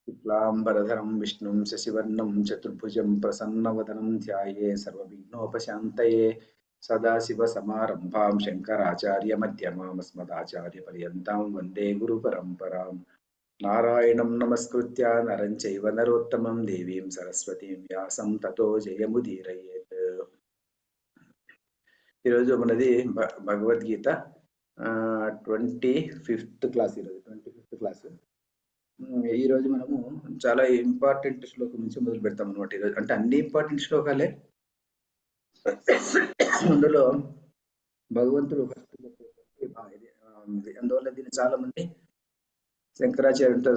शुक्लांबरधरं विष्णुं शशिवर्णं चतुर्भुजं प्रसन्नवदनं ध्याये सर्वविघ्नोपशान्तये सदाशिवसमारम्भां शङ्कराचार्यमध्यमाम् अस्मदाचार्यपर्यन्तां वन्दे गुरुपरम्परां नारायणं नमस्कृत्य नरं चैव नरोत्तमं देवीं सरस्वतीं व्यासं ततो जयमुदीरयेत्। ఈరోజు మనది భగవద్గీత 25th క్లాస్. ఈరోజు 25th క్లాస్. ఈరోజు మనము చాలా ఇంపార్టెంట్ శ్లోకం నుంచి మొదలు పెడతాం అనమాట. ఈరోజు అంటే అన్ని ఇంపార్టెంట్ శ్లోకాలే. అందులో భగవంతుడు అందువల్ల దీన్ని చాలా మంది శంకరాచార్యులతో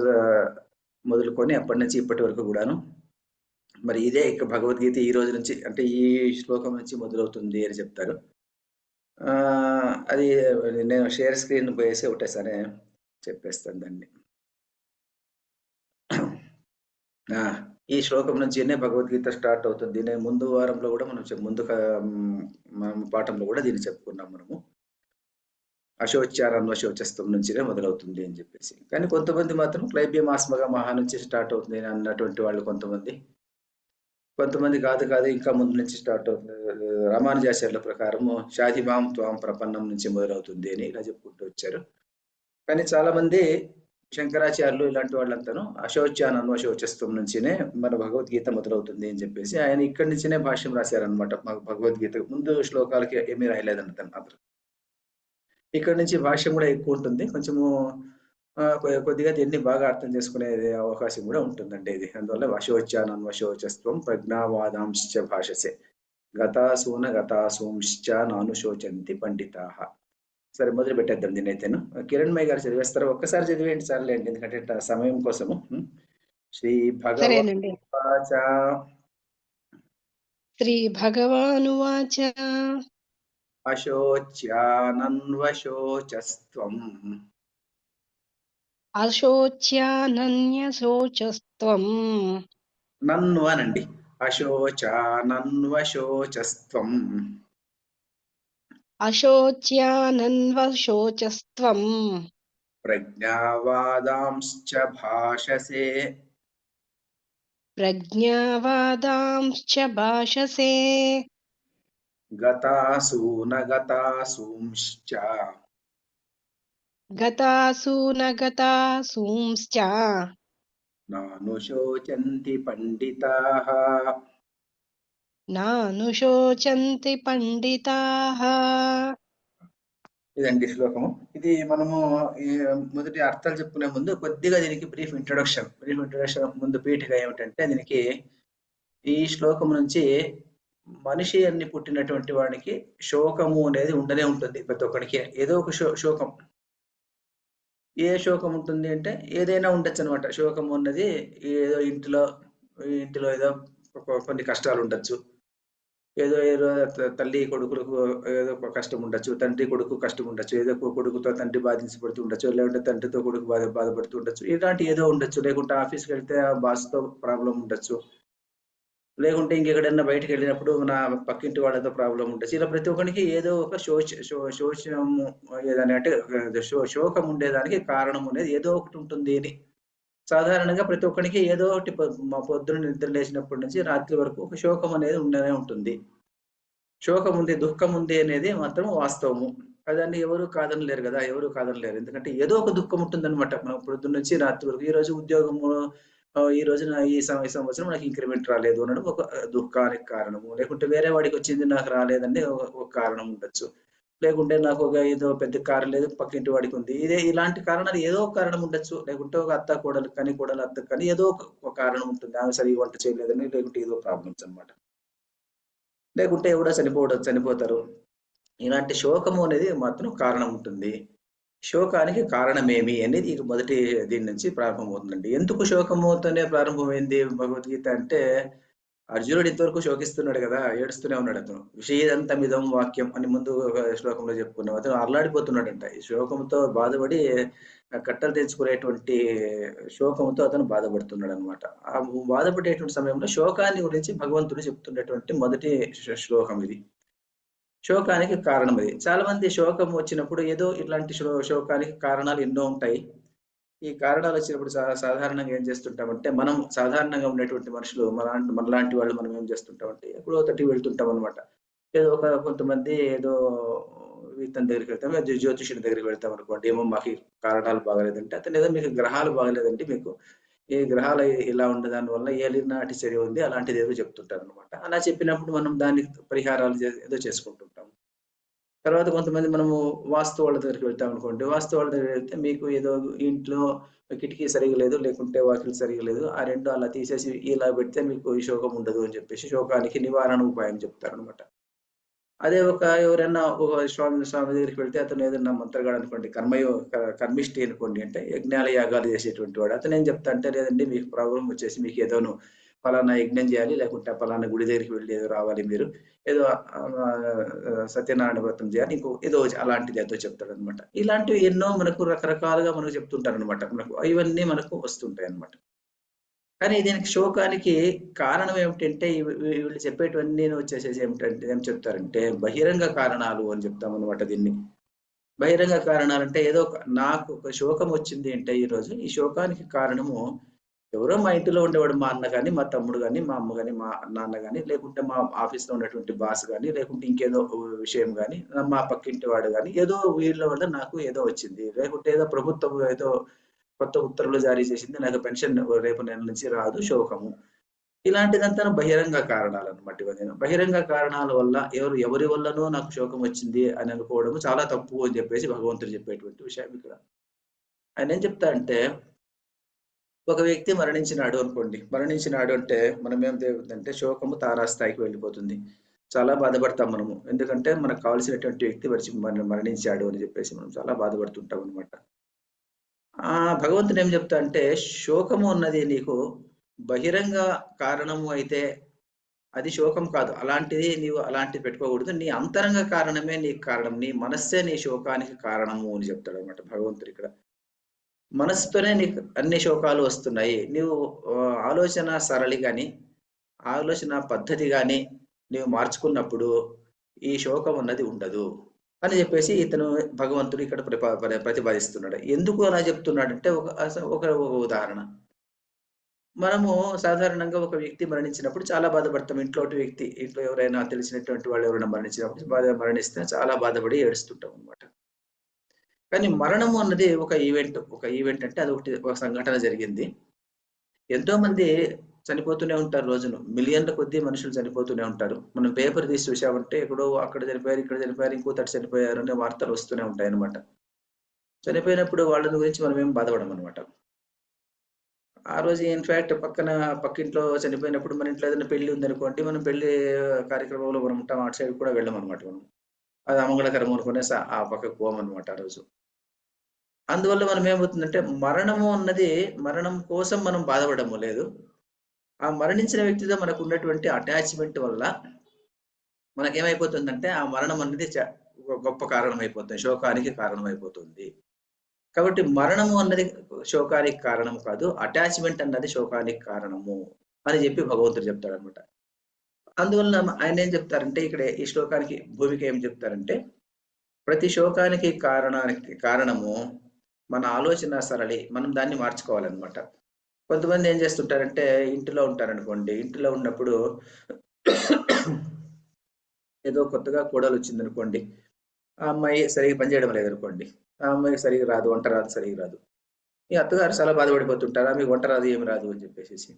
మొదలుకొని అప్పటి నుంచి ఇప్పటి వరకు కూడాను మరి ఇదే ఇక భగవద్గీత ఈ రోజు నుంచి అంటే ఈ శ్లోకం నుంచి మొదలవుతుంది అని చెప్తారు. అది నేను షేర్ స్క్రీన్ పోయేసి ఒకటేసారి చెప్పేస్తాను దాన్ని. ఈ శ్లోకం నుంచినే భగవద్గీత స్టార్ట్ అవుతుంది. నేను ముందు వారంలో కూడా మనం పాఠంలో కూడా దీన్ని చెప్పుకున్నాం మనము. అశోచ్యారన్వశోచస్తం నుంచినే మొదలవుతుంది అని చెప్పేసి. కానీ కొంతమంది మాత్రం క్లైబ్యమాస్మగా మహా నుంచి స్టార్ట్ అవుతుంది అన్నటువంటి వాళ్ళు కొంతమంది కాదు ఇంకా ముందు నుంచి స్టార్ట్ అవుతుంది. రామానుజాచార్యుల ప్రకారము షాధిమాం త్వాం ప్రపన్నం నుంచి మొదలవుతుంది అని ఇలా చెప్పుకుంటూ వచ్చారు. కానీ చాలా మంది శంకరాచార్యులు ఇలాంటి వాళ్ళంతాను అశోచ్యానన్వశోచస్తం నుంచినే మన భగవద్గీత మొదలవుతుంది అని చెప్పేసి ఆయన ఇక్కడి నుంచినే భాష్యం రాశారనమాట. భగవద్గీత ముందు శ్లోకాలకి ఏమీ రాయలేదంట అతను. ఇక్కడ నుంచి భాష్యం కూడా ఎక్కువ ఉంటుంది. కొంచెము కొద్దిగా దీన్ని బాగా అర్థం చేసుకునే అవకాశం కూడా ఉంటుందండి ఇది. అందువల్ల అశోచ్యానన్వశోచస్వం ప్రజ్ఞావాదాంశ్చ భాషసే గతాసూన గతాసూంశ్చ నానుశోచంతి పండితాః. సరే, మొదలు పెట్టేద్దాం దీని అయితేను. కిరణ్ మయ్య గారు చదివేస్తారు. ఒక్కసారి చదివేయండి చాలండి, ఎందుకంటే సమయం కోసము. శ్రీ భగవానువాచ శ్రీ భగవానువాచ అశోచ్యానన్వశోచస్త్వం అశోచ్యానన్యశోచస్త్వం. నన్ను అనండి. అశోచానన్వశోచస్త్వం అశోచ్యానన్వశోచస్త్వం ప్రజ్ఞావాదాంశ్చ భాషసే ప్రజ్ఞావాదాంశ్చ భాషసే గతాసూన గతాసూంశ్చ గతాసూన గతాసూంశ్చ నానుశోచంతి పండితాః నానుశోచంతి పండితాః. ఇదండి శ్లోకము. ఇది మనము మొదటి అర్థాలు చెప్పుకునే ముందు కొద్దిగా దీనికి బ్రీఫ్ ఇంట్రొడక్షన్ ముందు పీఠిక ఏమిటంటే, దీనికి ఈ శ్లోకం నుంచి మనిషి అన్ని పుట్టినటువంటి వాడికి శోకము అనేది ఉండనే ఉంటుంది. ప్రతి ఒక్కడికి ఏదో ఒక శోకం. ఏ శోకం ఉంటుంది అంటే ఏదైనా ఉండొచ్చు అనమాట. శోకము ఉన్నది ఏదో ఇంటిలో ఏదో కొన్ని కష్టాలు ఉండొచ్చు. ఏదో తల్లి కొడుకులకు ఏదో కష్టం ఉండొచ్చు, తండ్రి కొడుకు కష్టం ఉండొచ్చు, ఏదో కొడుకుతో తండ్రి బాధించబడుతూ ఉండొచ్చు, లేకుంటే తండ్రితో కొడుకు బాధపడుతూ ఉండొచ్చు, ఇలాంటి ఏదో ఉండొచ్చు. లేకుంటే ఆఫీస్కి వెళ్తే ఆ బాస్తో ప్రాబ్లం ఉండొచ్చు, లేకుంటే ఇంకెక్కడైనా బయటకు వెళ్ళినప్పుడు నా పక్కింటి వాళ్ళతో ప్రాబ్లం ఉండొచ్చు. ఇలా ప్రతి ఒక్కరికి ఏదో ఒక శోచము ఏదని అంటే శోకం ఉండేదానికి కారణం అనేది ఏదో ఒకటి ఉంటుంది అని సాధారణంగా ప్రతి ఒక్కరికి ఏదో ఒకటి పొద్దున నిద్ర లేచినప్పటి నుంచి రాత్రి వరకు ఒక శోకం అనేది ఉండనే ఉంటుంది. శోకం ఉంది, దుఃఖం ఉంది అనేది మాత్రం వాస్తవము. అదాన్ని ఎవరు కాదనలేరు కదా, ఎవరు కాదనలేరు. ఎందుకంటే ఏదో ఒక దుఃఖం ఉంటుందన్నమాట. మనం పొద్దున్న నుంచి రాత్రి వరకు. ఈ రోజు ఉద్యోగము, ఈ రోజున ఈ సంవత్సరం నాకు ఇంక్రిమెంట్ రాలేదు అనడం ఒక దుఃఖానికి కారణము. లేకుంటే వేరే వాడికి వచ్చింది నాకు రాలేదని ఒక కారణం ఉండొచ్చు. లేకుంటే నాకు ఒక ఏదో పెద్ద కారణం లేదు, పక్కింటి వాడికి ఉంది. ఇలాంటి కారణాలు ఏదో ఒక కారణం ఉండొచ్చు. లేకుంటే ఒక అత్త కోడలు కానీ, కోడలు అత్త కానీ ఏదో ఒక కారణం ఉంటుంది. ఆమె సరిగ్గా వంట చేయలేదని, లేకుంటే ఏదో ప్రాబ్లమ్స్ అనమాట. లేకుంటే ఎవడో చనిపోతారు. ఇలాంటి శోకము అనేది మాత్రం కారణం ఉంటుంది. శోకానికి కారణమేమి అనేది ఇక మొదటి దీని నుంచి ప్రారంభమవుతుందండి. ఎందుకు శోకముతోనే ప్రారంభమైంది భగవద్గీత అంటే, అర్జునుడు ఇంతవరకు శోకిస్తున్నాడు కదా, ఏడుస్తూనే ఉన్నాడు. అతను విషేదంతమిదం వాక్యం అని ముందు శ్లోకంలో చెప్పుకున్నాం. అతను అల్లాడిపోతున్నాడంట. ఈ శోకంతో బాధపడి కట్టలు తెచ్చుకునేటువంటి శోకంతో అతను బాధపడుతున్నాడు అనమాట. ఆ బాధపడేటువంటి సమయంలో శోకాన్ని గురించి భగవంతుడు చెప్తున్నటువంటి మొదటి శ్లోకం ఇది. శోకానికి కారణం అది. చాలా మంది శోకం వచ్చినప్పుడు ఏదో ఇట్లాంటి శోకానికి కారణాలు ఎన్నో ఉంటాయి. ఈ కారణాలు వచ్చినప్పుడు సాధారణంగా ఏం చేస్తుంటామంటే, మనం సాధారణంగా ఉండేటువంటి మనుషులు మనలాంటి వాళ్ళు మనం ఏం చేస్తుంటామంటే, ఎక్కడో ఒకటి వెళ్తుంటాం అనమాట. ఏదో కొంతమంది ఏదో ఇతని దగ్గరికి వెళ్తాం, జ్యోతిష్యుడి దగ్గరికి వెళ్తాం అనుకోండి. ఏమో మాకు ఈ కారణాలు బాగాలేదంటే, అతను ఏదో మీకు గ్రహాలు బాగాలేదండి మీకు. ఈ గ్రహాలు ఇలా ఉన్న దాని వల్ల ఏలినాటి చర్య ఉంది. అలాంటిది ఏదో చెప్తుంటారనమాట. అలా చెప్పినప్పుడు మనం దానికి పరిహారాలు ఏదో చేసుకుంటుంటాం. తర్వాత కొంతమంది మనము వాస్తు వాళ్ళ దగ్గరికి వెళ్తాం అనుకోండి. వాస్తు వాళ్ళ దగ్గరికి వెళ్తే మీకు ఏదో ఇంట్లో కిటికీ సరిగ్గా లేదు, లేకుంటే వాకిలి సరిగ్గా లేదు. ఆ 2 అలా తీసేసి ఇలా పెడితే మీకు ఈ శోకం ఉండదు అని చెప్పేసి శోకానికి నివారణ ఉపాయం చెప్తారనమాట. అదే ఎవరైనా ఒక స్వామి దగ్గరికి వెళ్తే అతను ఏదన్నా మంత్రగాడు అనుకోండి, కర్మిష్టి అనుకోండి, అంటే యజ్ఞాలు, యాగాలు చేసేటువంటి వాడు. అతనేం చెప్తా అంటే, లేదండి మీకు ప్రాబ్లమ్ వచ్చేసి మీకు ఏదోను పలానా యజ్ఞం చేయాలి, లేకుంటే పలానా గుడి దగ్గరికి వెళ్లి ఏదో రావాలి మీరు. ఏదో సత్యనారాయణ వ్రతం చేయాలి. ఏదో అలాంటిది ఏదో చెప్తాడనమాట. ఇలాంటివి ఎన్నో మనకు రకరకాలుగా మనకు చెప్తుంటారనమాట. ఇవన్నీ మనకు వస్తుంటాయన్నమాట. కానీ దీనికి శోకానికి కారణం ఏమిటంటే, వీళ్ళు చెప్పేటివన్నీ వచ్చేసేసి ఏం చెప్తారంటే బహిరంగ కారణాలు అని చెప్తామనమాట దీన్ని. బహిరంగ కారణాలంటే ఏదో నాకు ఒక శోకం వచ్చింది అంటే ఈరోజు, ఈ శోకానికి కారణము ఎవరో మా ఇంటిలో ఉండేవాడు, మా అన్న గాని, మా తమ్ముడు గాని, మా అమ్మ గాని, మా నాన్న గాని, లేకుంటే మా ఆఫీస్‌లో ఉన్నటువంటి బాస్ గాని, లేకుంటే ఇంకేదో విషయం గాని, మా పక్కింటి వాడు గాని, ఏదో వీళ్ళ వల్ల నాకు ఏదో వచ్చింది. లేకుంటే ఏదో ప్రభుత్వం ఏదో కొత్త ఉత్తర్వులు జారీ చేసింది. నాకు పెన్షన్ రేపు నెల నుంచి రాదు, శోకము. ఇలాంటిదంతా బహిరంగ కారణాలన్నమాట ఇవన్నీ. బహిరంగ కారణాల వల్ల ఎవరి వల్లనో నాకు శోకం వచ్చింది అని అనుకోవడం చాలా తప్పు అని చెప్పేసి భగవంతుడు చెప్పేటువంటి విషయం ఇక్కడ. ఆయనేం చెప్తారంటే, ఒక వ్యక్తి మరణించినాడు అనుకోండి. మరణించినాడు అంటే మనమేం జరుగుతుందంటే శోకము తారాస్థాయికి వెళ్ళిపోతుంది. చాలా బాధపడతాం మనము. ఎందుకంటే మనకు కావాల్సినటువంటి వ్యక్తి మరణించాడు అని చెప్పేసి మనం చాలా బాధపడుతుంటాం అన్నమాట. భగవంతుడు ఏం చెప్తా అంటే, శోకము అన్నది నీకు బహిరంగ కారణము అయితే అది శోకం కాదు. అలాంటిది నీవు అలాంటిది పెట్టుకోకూడదు. నీ అంతరంగ కారణమే నీకు కారణం. నీ మనస్సే నీ శోకానికి కారణము అని చెప్తాడన్నమాట భగవంతుడు ఇక్కడ. మనస్సుతోనే నీకు అన్ని శోకాలు వస్తున్నాయి. నీవు ఆలోచన సరళి గాని, ఆలోచన పద్ధతి గాని నీవు మార్చుకున్నప్పుడు ఈ శోకం అన్నది ఉండదు అని చెప్పేసి ఇతను భగవంతుడు ఇక్కడ ప్రతిపాదిస్తున్నాడు. ఎందుకు అలా చెప్తున్నాడంటే ఒక ఉదాహరణ. మనము సాధారణంగా ఒక వ్యక్తి మరణించినప్పుడు చాలా బాధపడతాం. ఇంట్లో ఎవరైనా తెలిసినటువంటి వాళ్ళు ఎవరైనా మరణించినప్పుడు మరణిస్తే చాలా బాధపడి ఏడుస్తుంటాం అన్నమాట. కానీ మరణము అన్నది ఒక ఈవెంట్. ఒక ఈవెంట్ అంటే ఒక సంఘటన జరిగింది. ఎంతోమంది చనిపోతూనే ఉంటారు రోజును. మిలియన్ల కొద్దీ మనుషులు చనిపోతూనే ఉంటారు. మనం పేపర్ తీసి చూసామంటే ఎక్కడో అక్కడ చనిపోయారు, ఇక్కడ చనిపోయారు, ఇంకో చనిపోయారు అనే వార్తలు వస్తూనే ఉంటాయన్నమాట. చనిపోయినప్పుడు వాళ్ళ గురించి మనం ఏం బాధపడమన్నమాట. ఆ రోజు ఇన్‌ఫాక్ట్ పక్కింట్లో చనిపోయినప్పుడు మన ఇంట్లో ఏదైనా పెళ్లి ఉందనుకోండి, మనం పెళ్లి కార్యక్రమంలో మనం ఉంటాం. అటు సైడ్ కూడా వెళ్ళమన్నమాట మనం. అది అమంగళకరం అనుకునేసి ఆ పక్కకు పోమన్నమాట ఆ రోజు. అందువల్ల మనం ఏమవుతుందంటే, మరణం కోసం మనం బాధపడము లేదు. ఆ మరణించిన వ్యక్తితో మనకున్నటువంటి అటాచ్‌మెంట్ వల్ల మనకేమైపోతుందంటే, ఆ మరణం అనేది ఒక గొప్ప కారణమైపోతుంది. శోకానికి కారణమైపోతుంది. కాబట్టి మరణము అన్నది శోకానికి కారణం కాదు. అటాచ్‌మెంట్ అన్నది శోకానికి కారణము అని చెప్పి భగవంతుడు చెప్తాడన్నమాట. అందువలన ఆయనేం చెప్తారంటే, ఇక్కడ ఈ శ్లోకానికి భూమిక ఏం చెప్తారంటే, ప్రతి శోకానికి కారణము మన ఆలోచన సరళి. మనం దాన్ని మార్చుకోవాలన్నమాట. కొంతమంది ఏం చేస్తుంటారంటే, ఇంటిలో ఉంటారనుకోండి. ఇంటిలో ఉన్నప్పుడు ఏదో కొత్తగా కోడలొచ్చిందనుకోండి. ఆ అమ్మాయి సరిగ్గా పని చేయడం లేదనుకోండి. ఆ అమ్మాయికి సరిగ్గా రాదు. వంట రాదు, సరిగ్గా రాదు. ఈ అత్తగారు చాలా బాధపడిపోతుంటారు. ఆమెకు వంట రాదు, ఏమి రాదు అని చెప్పేసేసి.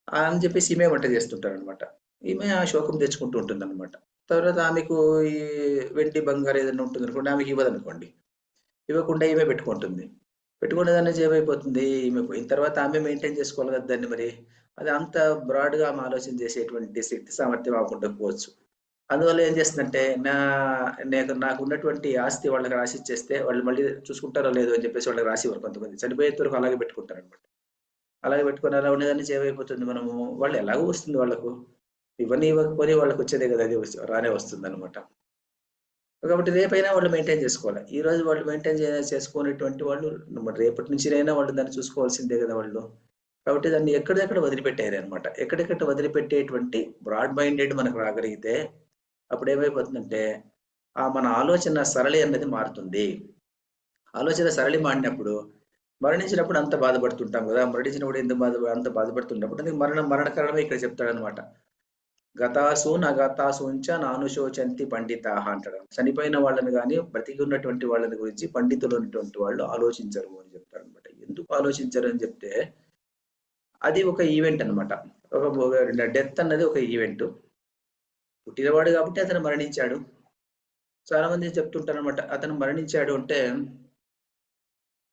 అని చెప్పేసి ఈమె వంట చేస్తుంటారనమాట. ఈమె ఆ శోకం తెచ్చుకుంటూ ఉంటుందన్నమాట. తర్వాత ఆమెకు ఈ వెండి, బంగారు ఏదైనా ఉంటుందనుకోండి, ఆమెకి ఇవ్వదనుకోండి. ఇవ్వకుండా ఈమె పెట్టుకుంటుంది. పెట్టుకున్న దాని నుంచి ఏమైపోతుంది, ఈమె పోయిన తర్వాత ఆమె మెయింటైన్ చేసుకోవాలి కదా దాన్ని మరి. అది అంత బ్రాడ్‌గా ఆమె ఆలోచన చేసేటువంటి శక్తి సామర్థ్యం ఆమెకు ఉండకపోవచ్చు. అందువల్ల ఏం చేస్తుందంటే, నాకున్నటువంటి ఆస్తి వాళ్ళకి రాసిచ్చేస్తే వాళ్ళు మళ్ళీ చూసుకుంటారో లేదో అని చెప్పేసి వాళ్ళకి రాసివ్వరు కొంతమంది. చనిపోయేంత వరకు అలాగే పెట్టుకుంటారనమాట. అలాగే పెట్టుకొని అలా ఉండేదాని నుంచి ఏమైపోతుంది, వాళ్ళు ఎలాగో వస్తుంది వాళ్ళకు. ఇవ్వకపోని వాళ్ళకొచ్చేదే కదా! అది రానే వస్తుందనమాట. కాబట్టి రేపైనా వాళ్ళు మెయింటైన్ చేసుకోవాలి. ఈరోజు వాళ్ళు మెయింటైన్ చేసుకోనటువంటి వాళ్ళు మరి రేపటి నుంచినైనా వాళ్ళు దాన్ని చూసుకోవాల్సిందే కదా వాళ్ళు. కాబట్టి దాన్ని ఎక్కడిదక్కడ వదిలిపెట్టేయాలనమాట. ఎక్కడికక్కడ వదిలిపెట్టేటువంటి బ్రాడ్ మైండెడ్ మనకు రాగలిగితే అప్పుడేమైపోతుందంటే, మన ఆలోచన సరళి అన్నది మారుతుంది. ఆలోచన సరళి మారినప్పుడు మరణించినప్పుడు అంత బాధపడుతుంటాం కదా, మరణించినప్పుడు ఎందుకు అంత బాధపడుతున్నప్పుడు అది మరణకరణమే ఇక్కడ చెప్తాడనమాట. గతాసు నగతాసుంచ నానుశోచంతి పండితాహ అంటాడు. చనిపోయిన వాళ్ళని కానీ బ్రతికి ఉన్నటువంటి వాళ్ళని గురించి పండితులు ఉన్నటువంటి వాళ్ళు ఆలోచించరు అని చెప్తారు అనమాట. ఎందుకు ఆలోచించరు అని చెప్తే అది ఒక ఈవెంట్ అనమాట. ఒక డెత్ అన్నది ఒక ఈవెంట్. పుట్టినవాడు కాబట్టి అతను మరణించాడు. చాలా మంది చెప్తుంటారు అనమాట, అతను మరణించాడు అంటే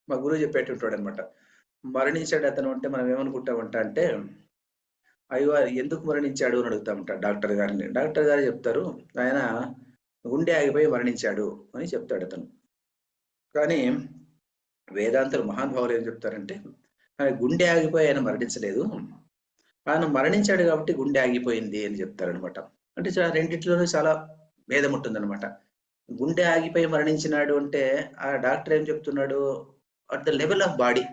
మా గురువు చెప్పేటుంటాడు అనమాట. మరణించాడు అతను అంటే మనం ఏమనుకుంటామంట అంటే, అయ్యో ఎందుకు మరణించాడు అని అడుగుతామంట డాక్టర్ గారిని. డాక్టర్ గారు చెప్తారు, ఆయన గుండె ఆగిపోయి మరణించాడు అని చెప్తాడు అతను. కానీ వేదాంతులు మహానుభావులు ఏం చెప్తారంటే, ఆయన గుండె ఆగిపోయి ఆయన మరణించలేదు, ఆయన మరణించాడు కాబట్టి గుండె ఆగిపోయింది అని చెప్తారనమాట. అంటే రెండిట్లోనూ చాలా భేదం ఉంటుందన్నమాట. గుండె ఆగిపోయి మరణించినాడు అంటే ఆ డాక్టర్ ఏం చెప్తున్నాడు, at the level of body,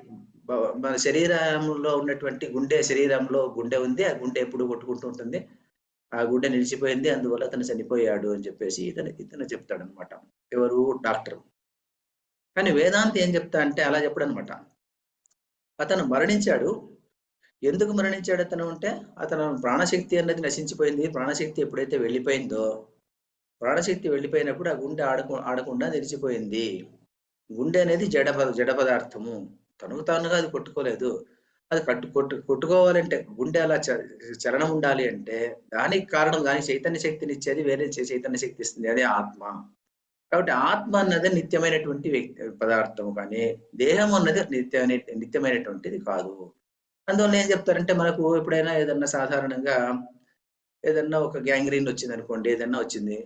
మన శరీరంలో ఉన్నటువంటి శరీరంలో గుండె ఉంది, ఆ గుండె ఎప్పుడు కొట్టుకుంటూ ఉంటుంది, ఆ గుండె నిలిచిపోయింది, అందువల్ల అతను చనిపోయాడు అని చెప్పేసి ఇతను చెప్తాడనమాట. ఎవరు? డాక్టర్. కానీ వేదాంతి ఏం చెప్తా అంటే అలా చెప్పడనమాట. అతను మరణించాడు. ఎందుకు మరణించాడు అతను అంటే, అతను ప్రాణశక్తి అన్నది నశించిపోయింది. ప్రాణశక్తి ఎప్పుడైతే వెళ్ళిపోయిందో, ప్రాణశక్తి వెళ్ళిపోయినప్పుడు ఆ గుండె ఆడకుండా నిలిచిపోయింది. గుండె అనేది జడ పదార్థము, తనకు తానుగా అది కొట్టుకోలేదు. అది కొట్టుకోవాలంటే గుండె అలా చలనం ఉండాలి అంటే దానికి కారణం, దానికి చైతన్య శక్తిని ఇచ్చేది వేరే చైతన్య శక్తి ఇస్తుంది, అదే ఆత్మ. కాబట్టి ఆత్మ అన్నది నిత్యమైనటువంటి పదార్థము, కానీ దేహం అన్నది నిత్యమైనటువంటిది కాదు. అందువల్ల ఏం చెప్తారంటే, మనకు ఎప్పుడైనా ఏదన్నా సాధారణంగా ఏదన్నా ఒక గ్యాంగ్రీన్ వచ్చింది అనుకోండి, ఏదన్నా వచ్చింది,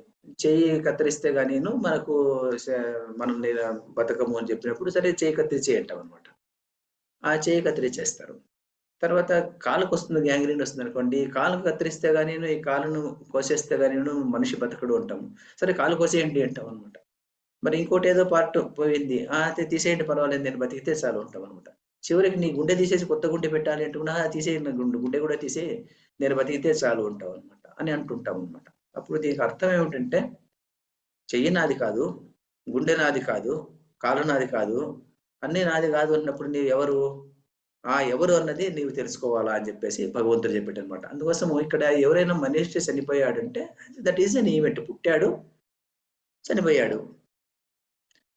చెయ్యి కత్తిరిస్తే గానీ మనకు మనం బతకము అని చెప్పినప్పుడు సరే చెయ్యి కత్తిరించే అంటాం అనమాట. ఆ చెయ్యి కత్తిరించేస్తారు. తర్వాత కాలుకు వస్తుంది, గ్యాంగ్రీన్ వస్తుంది అనుకోండి, కాలుకు కత్తిరిస్తే గానీ ఈ కాలును కోసేస్తే గానీ మనిషి బతకడు అంటాము. సరే కాలు కోసేయండి అంటాం అనమాట. మరి ఇంకోటి ఏదో పార్ట్ పోయింది, తీసేయండి పర్వాలేదు, నేను బతికితే చాలు ఉంటాం అనమాట. చివరికి నీ గుండె తీసేసి కొత్త గుండె పెట్టాలి అంటున్నా, తీసేయండి గుండె కూడా తీసే, నేను బతికితే చాలు ఉంటాం అనమాట అని అంటుంటాం అనమాట. అప్పుడు దీనికి అర్థం ఏమిటంటే, చెయ్యి నాది కాదు, గుండె నాది కాదు, కాలు నాది కాదు, అన్నీ నాది కాదు అన్నప్పుడు నీవు ఎవరు? ఎవరు అన్నది నీవు తెలుసుకోవాలా అని చెప్పేసి భగవంతుడు చెప్పాడు అనమాట. అందుకోసం ఇక్కడ ఎవరైనా మనిషి చనిపోయాడంటే దట్ ఈస్ అన్ ఈవెంట్. పుట్టాడు, చనిపోయాడు.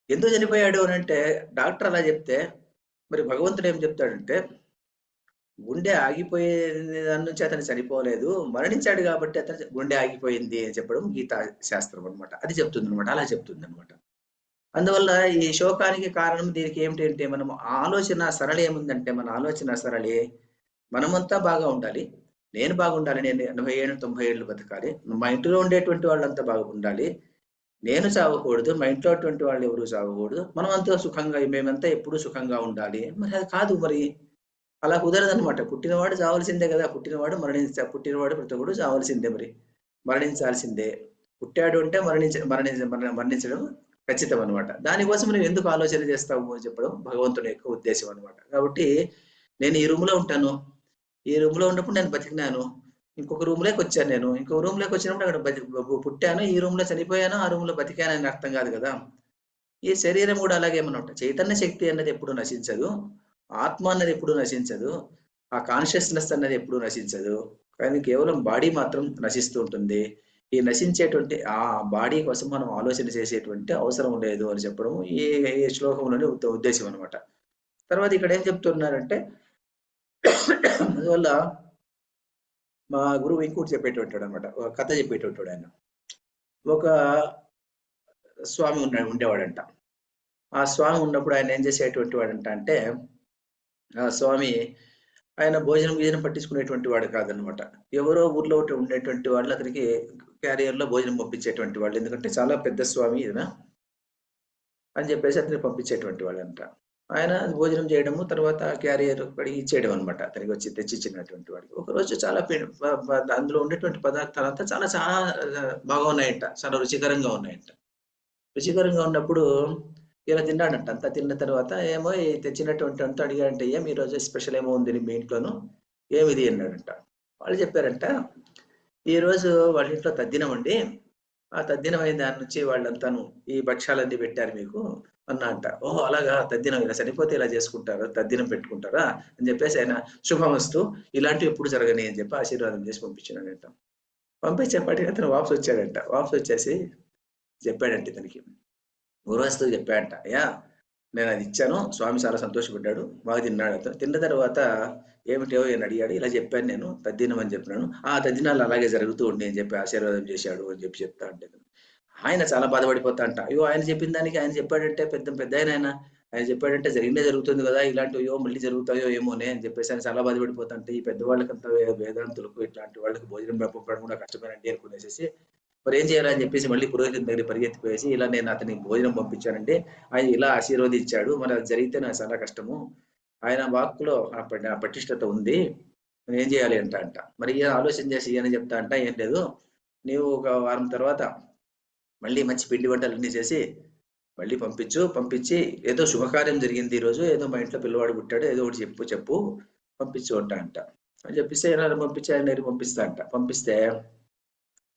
ఎందుకు చనిపోయాడు అని అంటే డాక్టర్ అలా చెప్తే, మరి భగవంతుడు ఏం చెప్తాడంటే, గుండె ఆగిపోయే దాని నుంచి అతను చనిపోలేదు, మరణించాడు కాబట్టి అతను గుండె ఆగిపోయింది అని చెప్పడం గీతా శాస్త్రం అనమాట. అది చెప్తుంది అనమాట, అలా చెప్తుంది అనమాట. అందువల్ల ఈ శోకానికి కారణం దీనికి ఏమిటంటే, మనం ఆలోచన సరళి ఏముందంటే, మన ఆలోచన సరళి మనమంతా బాగా ఉండాలి, నేను బాగుండాలి, నేను 80 ఏళ్ళు 90 ఏళ్ళు బతకాలి, మా ఇంటిలో ఉండేటువంటి వాళ్ళంతా బాగుండాలి, నేను చావకూడదు, మా ఇంట్లో అటువంటి వాళ్ళు ఎవరు చావకూడదు, మనమంతా సుఖంగా, మేమంతా ఎప్పుడు సుఖంగా ఉండాలి. మరి అది కాదు, మరి అలా కుదరదనమాట. పుట్టినవాడు చావాల్సిందే కదా, పుట్టినవాడు ప్రతి ఒక్కడు చావాల్సిందే, మరి మరణించాల్సిందే. పుట్టాడు అంటే మరణించడం ఖచ్చితం అనమాట. దానికోసం నువ్వు ఎందుకు ఆలోచన చేస్తావు అని చెప్పడం భగవంతుని యొక్క ఉద్దేశం అనమాట. కాబట్టి నేను ఈ రూమ్ లో ఉంటాను, ఈ రూమ్ లో ఉన్నప్పుడు నేను బతికినాను, ఇంకొక రూమ్ లోకి వచ్చాను, నేను ఇంకొక రూమ్ లోకి వచ్చినప్పుడు అక్కడ పుట్టాను, ఈ రూమ్ లో చనిపోయాను, ఆ రూమ్ లో బతికాను అని అర్థం కాదు కదా. ఈ శరీరం కూడా అలాగే అనమాట. చైతన్య శక్తి అన్నది ఎప్పుడు నశించదు, ఆత్మ అన్నది ఎప్పుడు నశించదు, ఆ కాన్షియస్నెస్ అన్నది ఎప్పుడు నశించదు, కానీ కేవలం బాడీ మాత్రం నశిస్తూ ఉంటుంది. ఈ నశించేటువంటి ఆ బాడీ కోసం మనం ఆలోచన చేసేటువంటి అవసరం లేదు అని చెప్పడం ఈ శ్లోకంలోని ఉద్దేశం అనమాట. తర్వాత ఇక్కడ ఏం చెప్తున్నారంటే, అందువల్ల మా గురువు ఇంకోటి చెప్పేటట్టు అనమాట, ఒక కథ చెప్పేటట్టు. ఆయన ఒక స్వామి ఉండేవాడంట. ఆ స్వామి ఉన్నప్పుడు ఆయన ఏం చేసేటువంటి వాడంట అంటే, ఆ స్వామి ఆయన భోజనం పట్టించుకునేటువంటి వాడు కాదనమాట. ఎవరో ఊర్లో ఉండేటువంటి వాళ్ళు అతనికి క్యారియర్ లో భోజనం పంపించేటువంటి వాళ్ళు, ఎందుకంటే చాలా పెద్ద స్వామి ఈయన అని చెప్పేసి అతనికి పంపించేటువంటి వాళ్ళు అంట. ఆయన భోజనం చేయడము, తర్వాత క్యారియర్ కడిగి ఇచ్చేయడం అనమాట, అతనికి వచ్చి తెచ్చిచ్చినటువంటి వాడికి. ఒకరోజు చాలా అందులో ఉండేటువంటి పదార్థాలు అంతా చాలా చాలా బాగా ఉన్నాయంట, చాలా రుచికరంగా ఉన్నాయంట. రుచికరంగా ఉన్నప్పుడు ఇలా తిన్నాడంట. అంతా తిన్న తర్వాత ఏమో తెచ్చినటువంటి అంతా అడిగాడంట, ఏం ఈరోజు స్పెషల్ ఏమో ఉంది మీ ఇంట్లోను, ఏమిది అన్నాడంట. వాళ్ళు చెప్పారంట, ఈ రోజు వాళ్ళ ఇంట్లో తద్దినం అండి, ఆ తద్దినమైన దాని నుంచి వాళ్ళంతాను ఈ భక్ష్యాలన్నీ పెట్టారు మీకు అన్నా అంట. ఓహో! అలాగా తద్దినం ఇలా చనిపోతే ఇలా చేసుకుంటారా? తద్దినం పెట్టుకుంటారా? అని చెప్పేసి ఆయన శుభమస్తు ఇలాంటివి ఎప్పుడు జరగని అని చెప్పి ఆశీర్వాదం చేసి పంపించాడంట. పంపించేపాటికి అతను వాపస్ వచ్చాడంట. వాపస్ వచ్చేసి చెప్పాడంట ఇతనికి. గురువస్తువు చెప్పాడంట. అయ్యా నేను అది ఇచ్చాను. స్వామి చాలా సంతోషపడ్డాడు. బాగా తిన్నాడు అతను. తిన్న తర్వాత ఏమిటో అని అడిగాడు. ఇలా చెప్పాను నేను తద్దినం అని చెప్పినాను. ఆ తద్దినాలు అలాగే జరుగుతూ ఉండి అని చెప్పి ఆశీర్వాదం చేశాడు అని చెప్పి చెప్తా అంటే ఆయన చాలా బాధపడిపోతా అంట. అయ్యో! ఆయన చెప్పిన దానికి ఆయన చెప్పాడంటే పెద్దాయన ఆయన. ఆయన చెప్పాడంటే జరిగిందే జరుగుతుంది కదా! ఇలాంటివి అయ్యో! మళ్ళీ జరుగుతాయో ఏమోనే అని చెప్పేసి ఆయన చాలా బాధపడిపోతా అంటే ఈ పెద్దవాళ్ళకంతా వేదాంతులకు ఇట్లాంటి వాళ్ళకి భోజనం పంపడం కూడా కష్టమేనండి అనుకునేసేసి మరి ఏం చేయాలని చెప్పేసి మళ్ళీ పురోహితుడి దగ్గర పరిగెత్తిపోయేసి ఇలా నేను అతనికి భోజనం పంపించానంటే ఆయన ఇలా ఆశీర్వదించాడు. మరి అది జరిగితే నాకు చాలా కష్టము. ఆయన వాక్కులో ఆ పటిష్టత ఉంది. నేను ఏం చేయాలి అంట. మరి ఈయన ఆలోచన చేసి ఈయన చెప్తా అంట ఏం లేదు. నీవు ఒక వారం తర్వాత మళ్ళీ మంచి పిండి వంటలన్నీ చేసి మళ్ళీ పంపించు. పంపించి ఏదో శుభకార్యం జరిగింది ఈరోజు. ఏదో మా ఇంట్లో పిల్లవాడు పుట్టాడు. ఏదో ఒకటి చెప్పు పంపించు అంట. అని చెప్పిస్తే ఆయన పంపించి ఆయన దగ్గరికి పంపిస్తా అంట. పంపిస్తే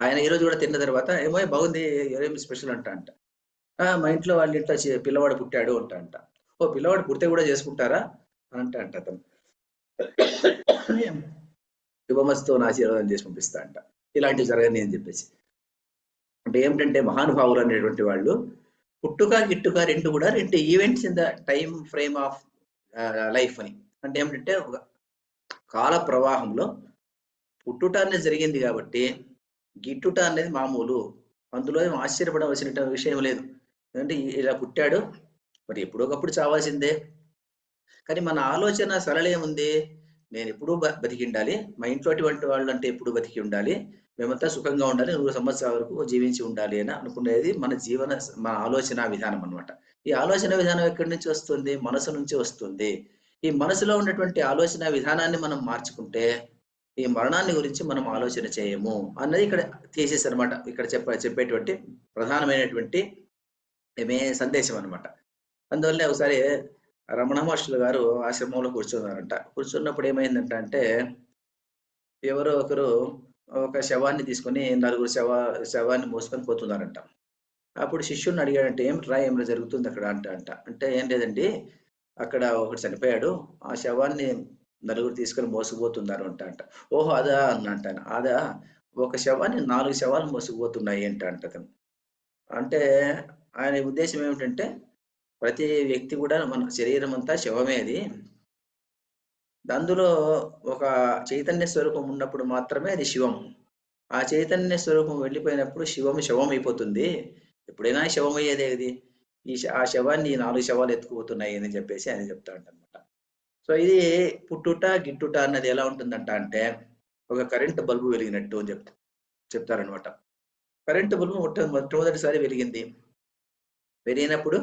ఆయన ఈరోజు కూడా తిన్న తర్వాత ఏమో బాగుంది ఏమి స్పెషల్ అంట. మా ఇంట్లో వాళ్ళ ఇంట్లో పిల్లవాడు పుట్టాడు అంట. ఓ పిల్లవాడు పుడితే కూడా చేసుకుంటారా అంట అతను. శుభమస్తు ఆశీర్వాదం చేసి పంపిస్తా అంట. ఇలాంటివి జరగని అని చెప్పేసి. అంటే ఏమిటంటే మహానుభావులు అనేటువంటి వాళ్ళు పుట్టుక గిట్టుక రెండు events in the time frame of life అని. అంటే ఏమిటంటే ఒక కాల ప్రవాహంలో పుట్టుట అనేది జరిగింది కాబట్టి గిట్టుట అనేది మామూలు. అందులో ఏం ఆశ్చర్యపడవలసిన విషయం లేదు. ఎందుకంటే ఇలా పుట్టాడు మరి ఎప్పుడొకప్పుడు చావాల్సిందే. కానీ మన ఆలోచన సరళ ఏముంది? నేను ఎప్పుడూ బతికి ఉండాలి. మా ఇంట్లో అటువంటి వాళ్ళు అంటే ఎప్పుడు బతికి ఉండాలి. మేమంతా సుఖంగా ఉండాలి. 100 సంవత్సరాల వరకు జీవించి ఉండాలి అని అనుకునేది మన ఆలోచన విధానం అన్నమాట. ఈ ఆలోచన విధానం ఎక్కడి నుంచి వస్తుంది? మనసు నుంచి వస్తుంది. ఈ మనసులో ఉన్నటువంటి ఆలోచన విధానాన్ని మనం మార్చుకుంటే ఈ మరణాన్ని గురించి మనం ఆలోచన చేయము అన్నది ఇక్కడ థీసిస్ అన్నమాట. ఇక్కడ చెప్పేటువంటి ప్రధానమైనటువంటి సందేశం అన్నమాట. అందువల్లే ఒకసారి రమణ మహర్షులు గారు ఆశ్రమంలో కూర్చున్నారంట. కూర్చున్నప్పుడు ఏమైందంట అంటే ఎవరో ఒకరు ఒక శవాన్ని తీసుకొని నలుగురు శవాన్ని మోసుకొని పోతున్నారంట. అప్పుడు శిష్యుడిని అడిగాడంటే ఏమిరా జరుగుతుంది అక్కడ అంట. అంటే ఏం లేదండి అక్కడ ఒకడు చనిపోయాడు. ఆ శవాన్ని నలుగురు తీసుకొని మోసుకుపోతున్నారు అంట. ఓహో! అదా అన్నంట. అదా ఒక శవాన్ని 4 శవాలు మోసుకుపోతున్నాయి అంట అతను. అంటే ఆయన ఉద్దేశ్యం ఏమిటంటే ప్రతి వ్యక్తి కూడా మన శరీరం అంతా శవమే అది. అందులో ఒక చైతన్య స్వరూపం ఉన్నప్పుడు మాత్రమే అది శివం. ఆ చైతన్య స్వరూపం వెళ్ళిపోయినప్పుడు శవం అయిపోతుంది. ఎప్పుడైనా శవం అయ్యేదే అది. ఆ శవాన్ని 4 శవాలు ఎత్తుకుపోతున్నాయి అని చెప్పేసి ఆయన చెప్తా ఉంటారన్నమాట. సో ఇది పుట్టుట, గిట్టుట అన్నది ఎలా ఉంటుందంట అంటే ఒక కరెంట్ బల్బు వెలిగినట్టు అని చెప్తారనమాట. కరెంట్ బల్బు మొట్టమొదటిసారి వెలిగింది. వెలిగినప్పుడు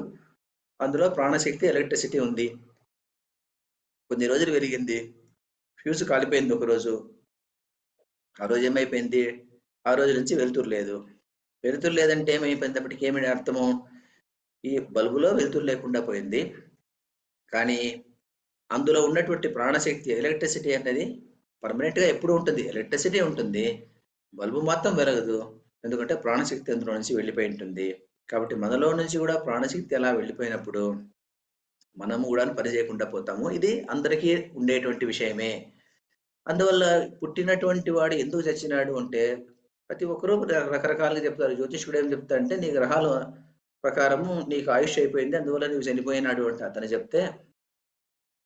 అందులో ప్రాణశక్తి, ఎలక్ట్రిసిటీ ఉంది. కొన్ని రోజులు వెలిగింది. ఫ్యూజ్ కాలిపోయింది ఒకరోజు. ఆ రోజు ఏమైపోయింది? ఆ రోజు నుంచి వెలుతురు లేదు. వెలుతురు లేదంటే ఏమైపోయినప్పటికీ ఏమి అర్థము? ఈ బల్బులో వెలుతురు లేకుండా పోయింది. కానీ అందులో ఉన్నటువంటి ప్రాణశక్తి, ఎలక్ట్రిసిటీ అనేది పర్మనెంట్‌గా ఎప్పుడు ఉంటుంది. ఎలక్ట్రిసిటీ ఉంటుంది. బల్బు మాత్రం వెలగదు. ఎందుకంటే ప్రాణశక్తి అందులో నుంచి వెళ్ళిపోయి ఉంటుంది. కాబట్టి మనలో నుంచి కూడా ప్రాణశక్తి అలా వెళ్ళిపోయినప్పుడు మనము కూడా పని చేయకుండా పోతాము. ఇది అందరికీ ఉండేటువంటి విషయమే. అందువల్ల పుట్టినటువంటి వాడు ఎందుకు చచ్చినాడు అంటే ప్రతి ఒక్కరూ రకరకాలుగా చెప్తారు. జ్యోతిష్కుడు ఏం చెప్తాడంటే నీ గ్రహాల ప్రకారము నీకు ఆయుష్ అయిపోయింది. అందువల్ల నువ్వు చనిపోయినాడు అంటే అతను చెప్తే,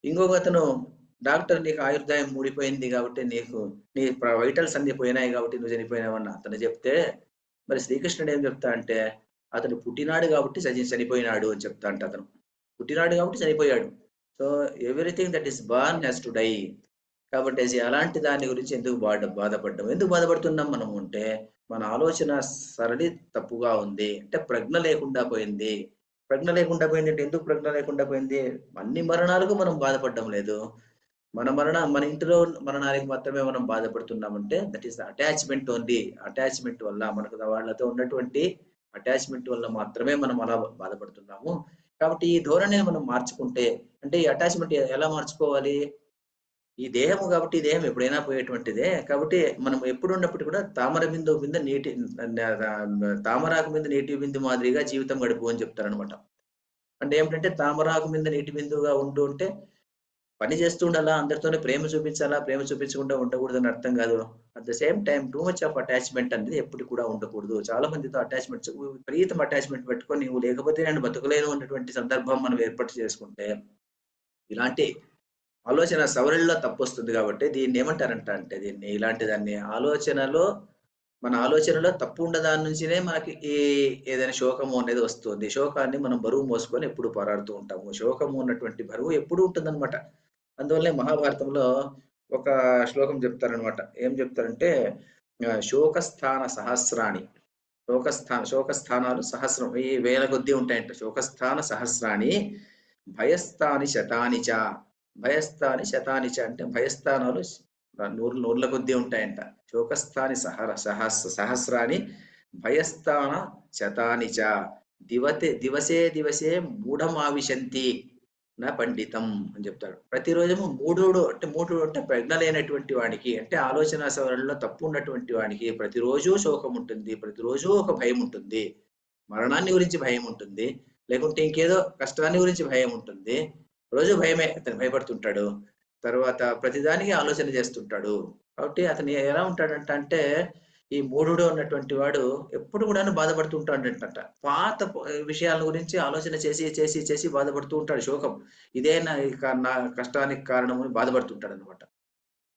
ఇంకొక అతను డాక్టర్ నీకు ఆయుర్దాయం మూడిపోయింది కాబట్టి నీ వైటల్స్ అన్ని పోయినాయి కాబట్టి నువ్వు చనిపోయినావన్న అతను చెప్తే, మరి శ్రీకృష్ణుడు ఏం చెప్తా అంటే అతను పుట్టినాడు కాబట్టి చనిపోయినాడు అని చెప్తా అంట అతను. పుట్టినాడు కాబట్టి చనిపోయాడు. So everything that is born has to die. కాబట్టి అలాంటి దాని గురించి ఎందుకు బాధపడ్డం? ఎందుకు బాధపడుతున్నాం మనం అంటే మన ఆలోచన సరళి తప్పుగా ఉంది. అంటే ప్రజ్ఞ లేకుండా పోయింది. ప్రజ్ఞ లేకుండా పోయింది అంటే ఎందుకు ప్రజ్ఞ లేకుండా పోయింది? అన్ని మరణాలకు మనం బాధపడడం లేదు. మన ఇంటిలో మరణానికి మాత్రమే మనం బాధపడుతున్నామంటే that is attachment only. Attachment వల్ల మనకు వాళ్ళతో ఉన్నటువంటి అటాచ్‌మెంట్ వల్ల మాత్రమే మనం అలా బాధపడుతున్నాము. కాబట్టి ఈ ధోరణిని మనం మార్చుకుంటే అంటే ఈ అటాచ్‌మెంట్ ఎలా మార్చుకోవాలి? ఈ దేహము కాబట్టి ఈ దేహం ఎప్పుడైనా పోయేటువంటిదే. కాబట్టి మనం ఎప్పుడున్నప్పటికి కూడా తామర బిందువు మీద నీటి తామరాకు మీద నీటి బిందు మాదిరిగా జీవితం గడుపు అని చెప్తారనమాట. అంటే ఏమిటంటే తామరాకు మీద నీటి బిందువుగా ఉంటూ ఉంటే పని చేస్తూ ఉండాలా, అందరితోని ప్రేమ చూపించాలా, ప్రేమ చూపించకుండా ఉండకూడదని అర్థం కాదు. At the same time too much of attachment అనేది ఎప్పటికి కూడా ఉండకూడదు. చాలా మందితో అటాచ్‌మెంట్స్ విపరీతం అటాచ్‌మెంట్ పెట్టుకొని నువ్వు లేకపోతే నేను బతకలేను అన్నటువంటి సందర్భం మనం ఏర్పాటు చేసుకుంటే, ఇలాంటి ఆలోచన సవరణలో తప్పొస్తుంది కాబట్టి దీన్నేమంటారంట అంటే దీన్ని ఇలాంటి దాన్ని మన ఆలోచనలో తప్పు ఉన్న దాని నుంచినే మనకి ఏదైనా శోకము అనేది వస్తుంది. శోకాన్ని మనం బరువు మోసుకొని ఎప్పుడు పోరాడుతూ ఉంటాము. శోకము ఉన్నటువంటి బరువు ఎప్పుడూ ఉంటుందన్నమాట. అందువల్లే మహాభారతంలో ఒక శ్లోకం చెప్తారనమాట. ఏం చెప్తారంటే శోకస్థాన సహస్రాణి. శోకస్థానాలు సహస్రం ఈ వేల కొద్దీ ఉంటాయంట. శోకస్థాన సహస్రాణి భయస్థాని శతాని చ. భయస్థాని శతాని చ అంటే భయస్థానాలు నూర్ల కొద్దీ ఉంటాయంట. శోకస్థాని సహస్రాని భయస్థాన శతాని చ. దివసే దివసే మూఢమావిశంతి నా పండితం అని చెప్తాడు. ప్రతిరోజు మూఢుడు అంటే ప్రజ్ఞ లేనటువంటి వాడికి, అంటే ఆలోచన సవరణలో తప్పు ఉన్నటువంటి వాడికి ప్రతిరోజు శోకం ఉంటుంది. ప్రతిరోజు ఒక భయం ఉంటుంది. మరణాన్ని గురించి భయం ఉంటుంది. లేకుంటే ఇంకేదో కష్టాన్ని గురించి భయం ఉంటుంది. రోజు భయమే, అతను భయపడుతుంటాడు. తర్వాత ప్రతిదానికి ఆలోచన చేస్తుంటాడు. కాబట్టి అతను ఎలా ఉంటాడంట అంటే ఈ మూఢుడు ఉన్నటువంటి వాడు ఎప్పుడు కూడాను బాధపడుతూ ఉంటాడంట. పాత విషయాల గురించి ఆలోచన చేసి బాధపడుతూ ఉంటాడు. శోకం ఇదే నా కష్టానికి కారణం అని బాధపడుతుంటాడు అనమాట.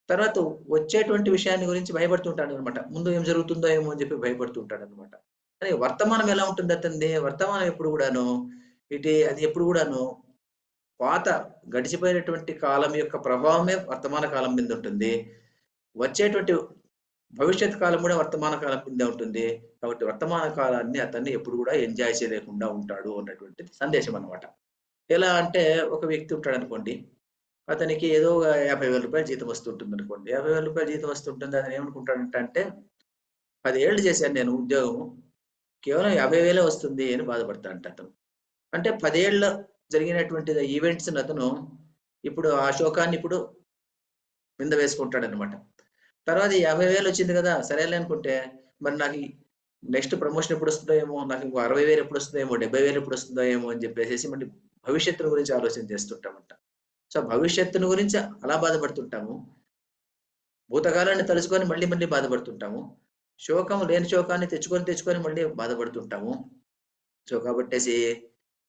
తర్వాత వచ్చేటువంటి విషయాన్ని గురించి భయపడుతుంటాడు అనమాట. ముందు ఏం జరుగుతుందో ఏమో అని చెప్పి భయపడుతుంటాడు అనమాట. కానీ వర్తమానం ఎలా ఉంటుంది అతనిది? వర్తమానం ఎప్పుడు కూడాను అది ఎప్పుడు కూడాను పాత గడిచిపోయినటువంటి కాలం యొక్క ప్రభావమే వర్తమాన కాలం మీద ఉంటుంది. వచ్చేటువంటి భవిష్యత్ కాలం కూడా వర్తమాన కాలం కింద ఉంటుంది. కాబట్టి వర్తమాన కాలాన్ని అతన్ని ఎప్పుడు కూడా ఎంజాయ్ చేయలేకుండా ఉంటాడు అన్నటువంటిది సందేశం అనమాట. ఎలా అంటే ఒక వ్యక్తి ఉంటాడు అనుకోండి. అతనికి ఏదో 50,000 రూపాయలు జీతం వస్తుంటుంది అనుకోండి. 50,000 రూపాయలు జీతం వస్తుంటుంది. అతను ఏమనుకుంటాడంటే 10 ఏళ్ళు చేశాను నేను ఉద్యోగం. కేవలం 50,000 వస్తుంది అని బాధపడతాడంట అతను. అంటే 10 ఏళ్ళ జరిగినటువంటి ఈవెంట్స్ అతను ఇప్పుడు ఆ శోకాన్ని ఇప్పుడు మీద వేసుకుంటాడనమాట. తర్వాత 50,000 వచ్చింది కదా! సరేలే అనుకుంటే మరి నాకు నెక్స్ట్ ప్రమోషన్ ఎప్పుడు వస్తుందో ఏమో, నాకు ఇంకో 60,000 ఎప్పుడు వస్తుందో ఏమో, 70,000 ఎప్పుడు వస్తుందో ఏమో అని చెప్పేసేసి మళ్ళీ భవిష్యత్తును గురించి ఆలోచన చేస్తుంటామంట. సో, భవిష్యత్తును గురించి అలా బాధపడుతుంటాము. భూతకాలాన్ని తలుచుకొని మళ్ళీ మళ్ళీ బాధపడుతుంటాము. లేని శోకాన్ని తెచ్చుకొని మళ్ళీ బాధపడుతుంటాము. సో, కాబట్టేసి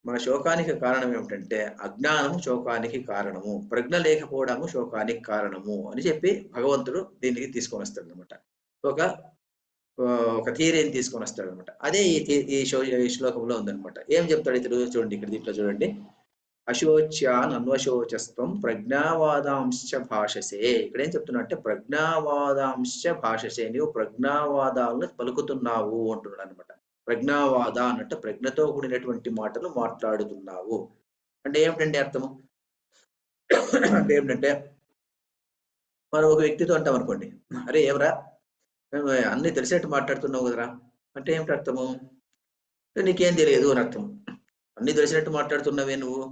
మన శోకానికి కారణం ఏమిటంటే అజ్ఞానము శోకానికి కారణము. ప్రజ్ఞ లేకపోవడము శోకానికి కారణము అని చెప్పి భగవంతుడు దీనికి తీసుకొనొస్తాడనమాట. ఒక ఒక థియరీని తీసుకొనొస్తాడనమాట. అదే ఈ శ్లోకంలో ఉందనమాట. ఏం చెప్తాడు ఇతడు చూడండి ఇక్కడ దీంట్లో చూడండి. అశోచ్యాన్ అన్వశోచస్త్వం ప్రజ్ఞావాదాంశ భాషసే. ఇక్కడ ఏం చెప్తున్నా అంటే ప్రజ్ఞావాదాంశ భాషసే. నీవు ప్రజ్ఞావాదాలను పలుకుతున్నావు అంటున్నాడు అనమాట. ప్రజ్ఞావాద అన్నట్టు ప్రజ్ఞతో కూడినటువంటి మాటలు మాట్లాడుతున్నావు అంటే ఏమిటండి అర్థము? అంటే ఏమిటంటే మనం ఒక వ్యక్తితో అంటాం అనుకోండి, అరే ఏమరా అన్ని తెలిసేట్టు మాట్లాడుతున్నావు కదరా అంటే ఏమిటి అర్థము? నీకేం తెలియదు అని అర్థం. అన్ని తెలిసినట్టు మాట్లాడుతున్నావే నువ్వు,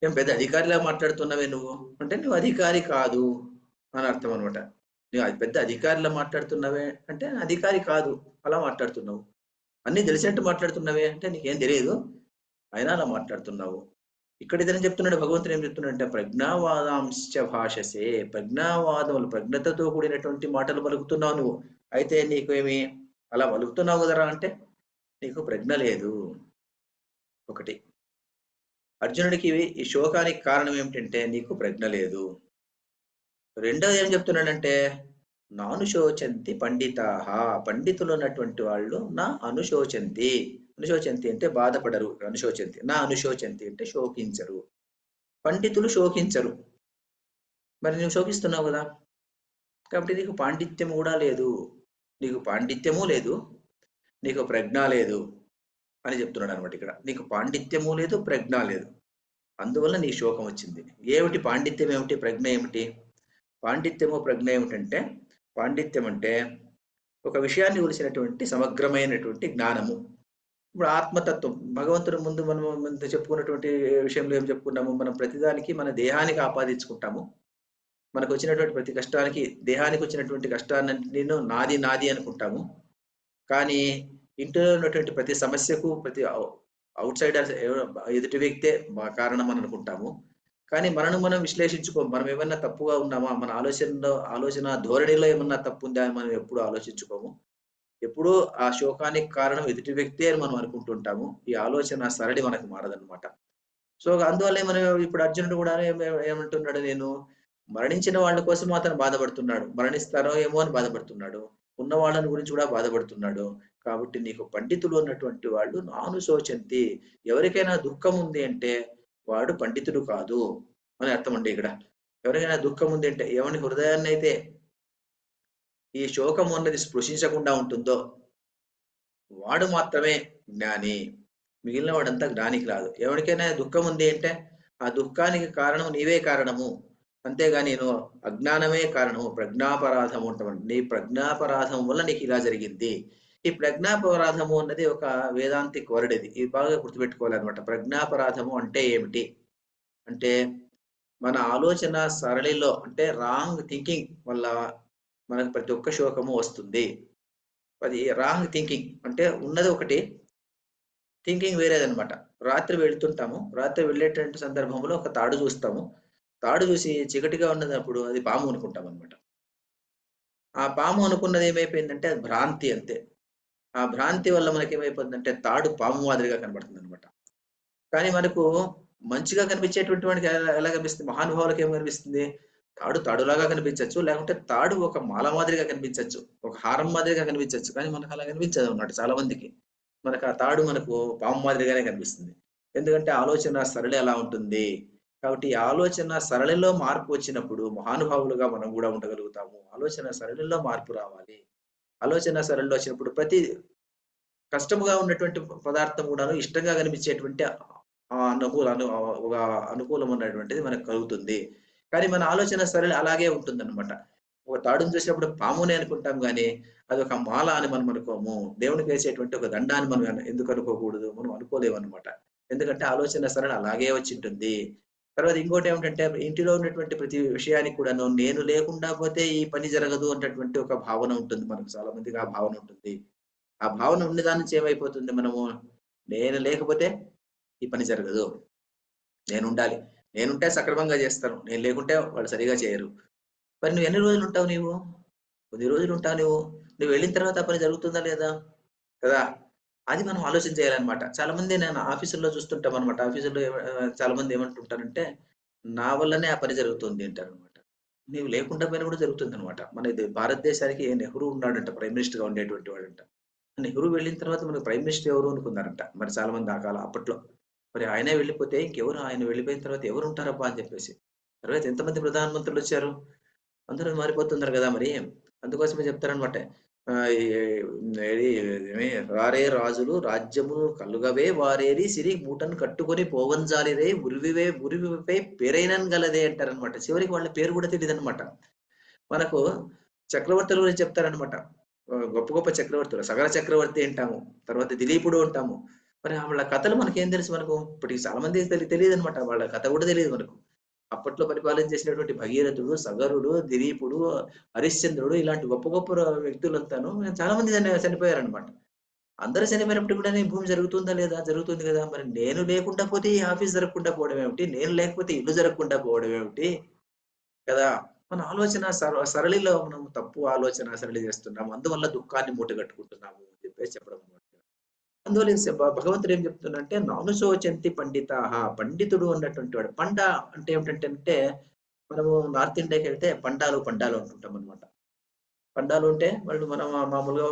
ఏం పెద్ద అధికారిలా మాట్లాడుతున్నావే నువ్వు అంటే నువ్వు అధికారి కాదు అని అర్థం అనమాట. నువ్వు పెద్ద అధికారిలా మాట్లాడుతున్నావే అంటే అధికారి కాదు, అలా మాట్లాడుతున్నావు. అన్ని తెలిసినట్టు మాట్లాడుతున్నావే అంటే నీకేం తెలియదు, అయినా అలా మాట్లాడుతున్నావు. ఇక్కడ ఇతను చెప్తున్నాడు, భగవంతుడు ఏం చెప్తున్నాడు అంటే ప్రజ్ఞావాదాంశ భాషసే. ప్రజ్ఞావాదములు ప్రజ్ఞతతో కూడినటువంటి మాటలు పలుకుతున్నావు నువ్వు. అయితే నీకు ఏమి అలా పలుకుతున్నావు కదరా అంటే నీకు ప్రజ్ఞ లేదు. ఒకటి. అర్జునుడికి ఈ శోకానికి కారణం ఏమిటంటే నీకు ప్రజ్ఞ లేదు. రెండోది ఏం చెప్తున్నాడంటే నానుశోచంతి పండితాహ. పండితులు ఉన్నటువంటి వాళ్ళు నా అనుశోచంతి. అనుశోచంతి అంటే బాధపడరు. అనుశోచంతి నా అనుశోచంతి అంటే శోకించరు. పండితులు శోకించరు. మరి నువ్వు శోకిస్తున్నావు కదా, కాబట్టి నీకు పాండిత్యం కూడా లేదు. నీకు పాండిత్యము లేదు, నీకు ప్రజ్ఞ లేదు అని చెప్తున్నాడు అనమాట. ఇక్కడ నీకు పాండిత్యము లేదు, ప్రజ్ఞ లేదు, అందువల్ల నీ శోకం వచ్చింది. ఏమిటి పాండిత్యం ఏమిటి, ప్రజ్ఞ ఏమిటి? పాండిత్యము ప్రజ్ఞ ఏమిటంటే పాండిత్యం అంటే ఒక విషయాన్ని గురించినటువంటి సమగ్రమైనటువంటి జ్ఞానము. ఇప్పుడు ఆత్మతత్వం భగవంతుడు మనం చెప్పుకున్నటువంటి విషయంలో ఏం చెప్పుకున్నాము, మనం ప్రతిదానికి మన దేహానికి ఆపాదించుకుంటాము. మనకు వచ్చినటువంటి ప్రతి కష్టానికి, దేహానికి వచ్చినటువంటి కష్టాన్నిటిని నాది నాది అనుకుంటాము. కానీ ఇంట్లో ఉన్నటువంటి ప్రతి సమస్యకు, ప్రతి ఔట్ సైడర్స్ ఎదుటి వ్యక్తే కారణం అని అనుకుంటాము. కానీ మనను మనం విశ్లేషించుకోము. మనం ఏమన్నా తప్పుగా ఉన్నామా? మన ఆలోచన ధోరణిలో ఏమన్నా తప్పుందా అని మనం ఎప్పుడు ఆలోచించుకోము. ఎప్పుడూ ఆ శోకానికి కారణం ఎదుటి వ్యక్తే అని మనం అనుకుంటుంటాము. ఈ ఆలోచన సరళి మనకు మారదనమాట. సో, అందువల్లే మనం ఇప్పుడు అర్జునుడు కూడా ఏమంటున్నాడు, నేను మరణించిన వాళ్ళ కోసం అతను బాధపడుతున్నాడు. మరణిస్తారో ఏమో అని బాధపడుతున్నాడు. ఉన్న వాళ్ళని గురించి కూడా బాధపడుతున్నాడు. కాబట్టి నీకు పండితులు అన్నటువంటి వాళ్ళు నాను శోచంతి. ఎవరికైనా దుఃఖం ఉంది అంటే వాడు పండితుడు కాదు అని అర్థమండి ఇక్కడ. ఎవరికైనా దుఃఖం ఉంది అంటే ఎవని హృదయాన్నైతే ఈ శోకం అన్నది స్పృశించకుండా ఉంటుందో వాడు మాత్రమే జ్ఞాని. మిగిలిన వాడంతా జ్ఞానికి రాదు. ఎవరికైనా దుఃఖం ఉంది అంటే ఆ దుఃఖానికి కారణం నీవే కారణము. అంతేగాని నేను అజ్ఞానమే కారణము. ప్రజ్ఞాపరాధము అంటామండి. నీ ప్రజ్ఞాపరాధం వల్ల నీకు ఇలా జరిగింది. ఈ ప్రజ్ఞాపరాధము అన్నది ఒక వేదాంతిక్ వర్డ్ ఇది. ఇది బాగా గుర్తుపెట్టుకోవాలన్నమాట. ప్రజ్ఞాపరాధము అంటే ఏమిటి? అంటే మన ఆలోచన సరళిలో అంటే రాంగ్ థింకింగ్ వల్ల మనకు ప్రతి ఒక్క శోకము వస్తుంది. అది రాంగ్ థింకింగ్ అంటే ఉన్నది ఒకటి, థింకింగ్ వేరేదనమాట. రాత్రి వెళ్తుంటాము. రాత్రి వెళ్ళేటువంటి సందర్భంలో ఒక తాడు చూస్తాము. తాడు చూసి చీకటిగా ఉన్నదప్పుడు అది పాము అనుకుంటామనమాట. ఆ పాము అనుకున్నది ఏమైపోయిందంటే అది భ్రాంతి అంతే. ఆ భ్రాంతి వల్ల మనకేమైపోతుందంటే తాడు పాము మాదిరిగా కనబడుతుందనమాట. కానీ మనకు మంచిగా కనిపించేటువంటి వాడికి ఎలా కనిపిస్తుంది? మహానుభావులకి ఏం కనిపిస్తుంది? తాడు తాడులాగా కనిపించొచ్చు. లేకుంటే తాడు ఒక మాల మాదిరిగా కనిపించొచ్చు. ఒక హారం మాదిరిగా కనిపించొచ్చు. కానీ మనకు అలా కనిపించదనమాట చాలా మందికి. మనకు ఆ తాడు మనకు పాము మాదిరిగానే కనిపిస్తుంది. ఎందుకంటే ఆలోచన సరళి అలా ఉంటుంది. కాబట్టి ఈ ఆలోచన సరళిలో మార్పు వచ్చినప్పుడు మహానుభావులుగా మనం గూడా ఉండగలుగుతాము. ఆలోచన సరళిలో మార్పు రావాలి. ఆలోచన సరళిలో వచ్చినప్పుడు ప్రతి కష్టముగా ఉన్నటువంటి పదార్థం కూడాను ఇష్టంగా కనిపించేటువంటి ఒక అనుకూలం ఉన్నటువంటిది మనకు కలుగుతుంది. కానీ మన ఆలోచన సరళి అలాగే ఉంటుందన్నమాట. ఒక తాడును చూసినప్పుడు పామునే అనుకుంటాం గానీ, అదొక మాల అని మనం అనుకోము. దేవునికేసేటువంటి ఒక దండ అని మనం ఎందుకు అనుకోకూడదు? మనం అనుకోలేమనమాట. ఎందుకంటే ఆలోచన సరళి అలాగే వచ్చుంటుంది. తర్వాత ఇంకోటేమిటంటే ఇంటిలో ఉన్నటువంటి ప్రతి విషయానికి కూడాను నేను లేకుండా పోతే ఈ పని జరగదు అన్నటువంటి ఒక భావన ఉంటుంది మనకు. చాలా మందికి ఆ భావన ఉంటుంది. ఆ భావన ఉన్నదాని నుంచి ఏమైపోతుంది మనము, నేను లేకపోతే ఈ పని జరగదు. నేనుండాలి. నేనుంటే సక్రమంగా జేస్తారు. నేను లేకుంటే వాళ్ళు సరిగ్గా చేయరు. మరి నువ్వు ఎన్ని రోజులుంటావు నీవు? కొద్ది రోజులుంటావు నువ్వు. నువ్వు వెళ్ళిన తర్వాత ఆ పని జరుగుతుందా లేదా? కదా! అది మనం ఆలోచన చేయాలన్నమాట. చాలామంది నేను ఆఫీసుల్లో చూస్తుంటామనమాట. ఆఫీసుల్లో చాలామంది ఏమంటుంటారంటే, నా వల్లనే ఆ పని జరుగుతుంది అంటారనమాట. నీవు లేకుండా పోయినా కూడా జరుగుతుందనమాట. మన ఇది భారతదేశానికి నెహ్రూ ఉన్నాడంట ప్రైమ్ మినిస్టర్‌గా ఉండేటువంటి వాడంట. నెహ్రూ వెళ్ళిన తర్వాత మనకు ప్రైమ్ మినిస్టర్ ఎవరు అనుకున్నారంట. మరి చాలా మంది ఆ కాలం అప్పట్లో. మరి ఆయనే వెళ్ళిపోతే ఇంకెవరు ఆయన వెళ్ళిపోయిన తర్వాత ఎవరుంటారబ్బా అని చెప్పేసి. తర్వాత ఎంతమంది ప్రధానమంత్రులొచ్చారు? అందరూ మారిపోతున్నారు గదా! మరి. అందుకోసమే చెప్తారనమాట. ఈ ఏది ఏమి రారే రాజులు రాజ్యము కలుగవే వారేరి సిరి మూటను కట్టుకొని పోవంజాలిరే ఉరివిపై పేరైనన్ గలదే అంటారనమాట. చివరికి వాళ్ళ పేరు గూడా తెలీదనమాట. మనకు చక్రవర్తుల గురించి చెప్తారనమాట. గొప్ప గొప్ప చక్రవర్తులు. సగర చక్రవర్తి అంటాము. తర్వాత దిలీపుడు అంటాము. మరి వాళ్ళ కథలు మనకేం తెలుసు మనకు? ఇప్పటికి చాలా మందికి తెలీదనమాట. వాళ్ళ కథ గూడా తెలీదు మనకు. అప్పట్లో పరిపాలన చేసినటువంటి భగీరథుడు, సగరుడు, దిలీపుడు, హరిశ్చంద్రుడు ఇలాంటి గొప్ప గొప్ప వ్యక్తులంతాను చాలా మంది చనిపోయారనమాట. అందరూ చనిపోయినప్పుడు కూడా ఈ భూమి జరుగుతుందా లేదా? జరుగుతుంది గదా! మరి నేను లేకుండా పోతే ఈ ఆఫీస్ జరగకుండా పోవడం ఏమిటి? నేను లేకపోతే ఇల్లు జరగకుండా పోవడం ఏమిటి? కదా! మన ఆలోచన సరళిలో మనం తప్పు ఆలోచన సరళి చేస్తున్నాము. అందువల్ల దుఃఖాన్ని మూటగట్టుకుంటున్నాము అని చెప్పేసి చెప్పడం అన్నమాట. అందువల్ల భగవంతుడు ఏం చెప్తున్నాడంటే నానుశోచంతి పండితాహ. పండితుడు అన్నటువంటి వాడు. పండ అంటే ఏమిటంటే మనము నార్త్ ఇండియాకెళ్తే పండాలు, పండాలు అంటుంటామనమాట. పండాలు అంటే వాళ్ళు మనం మామూలుగా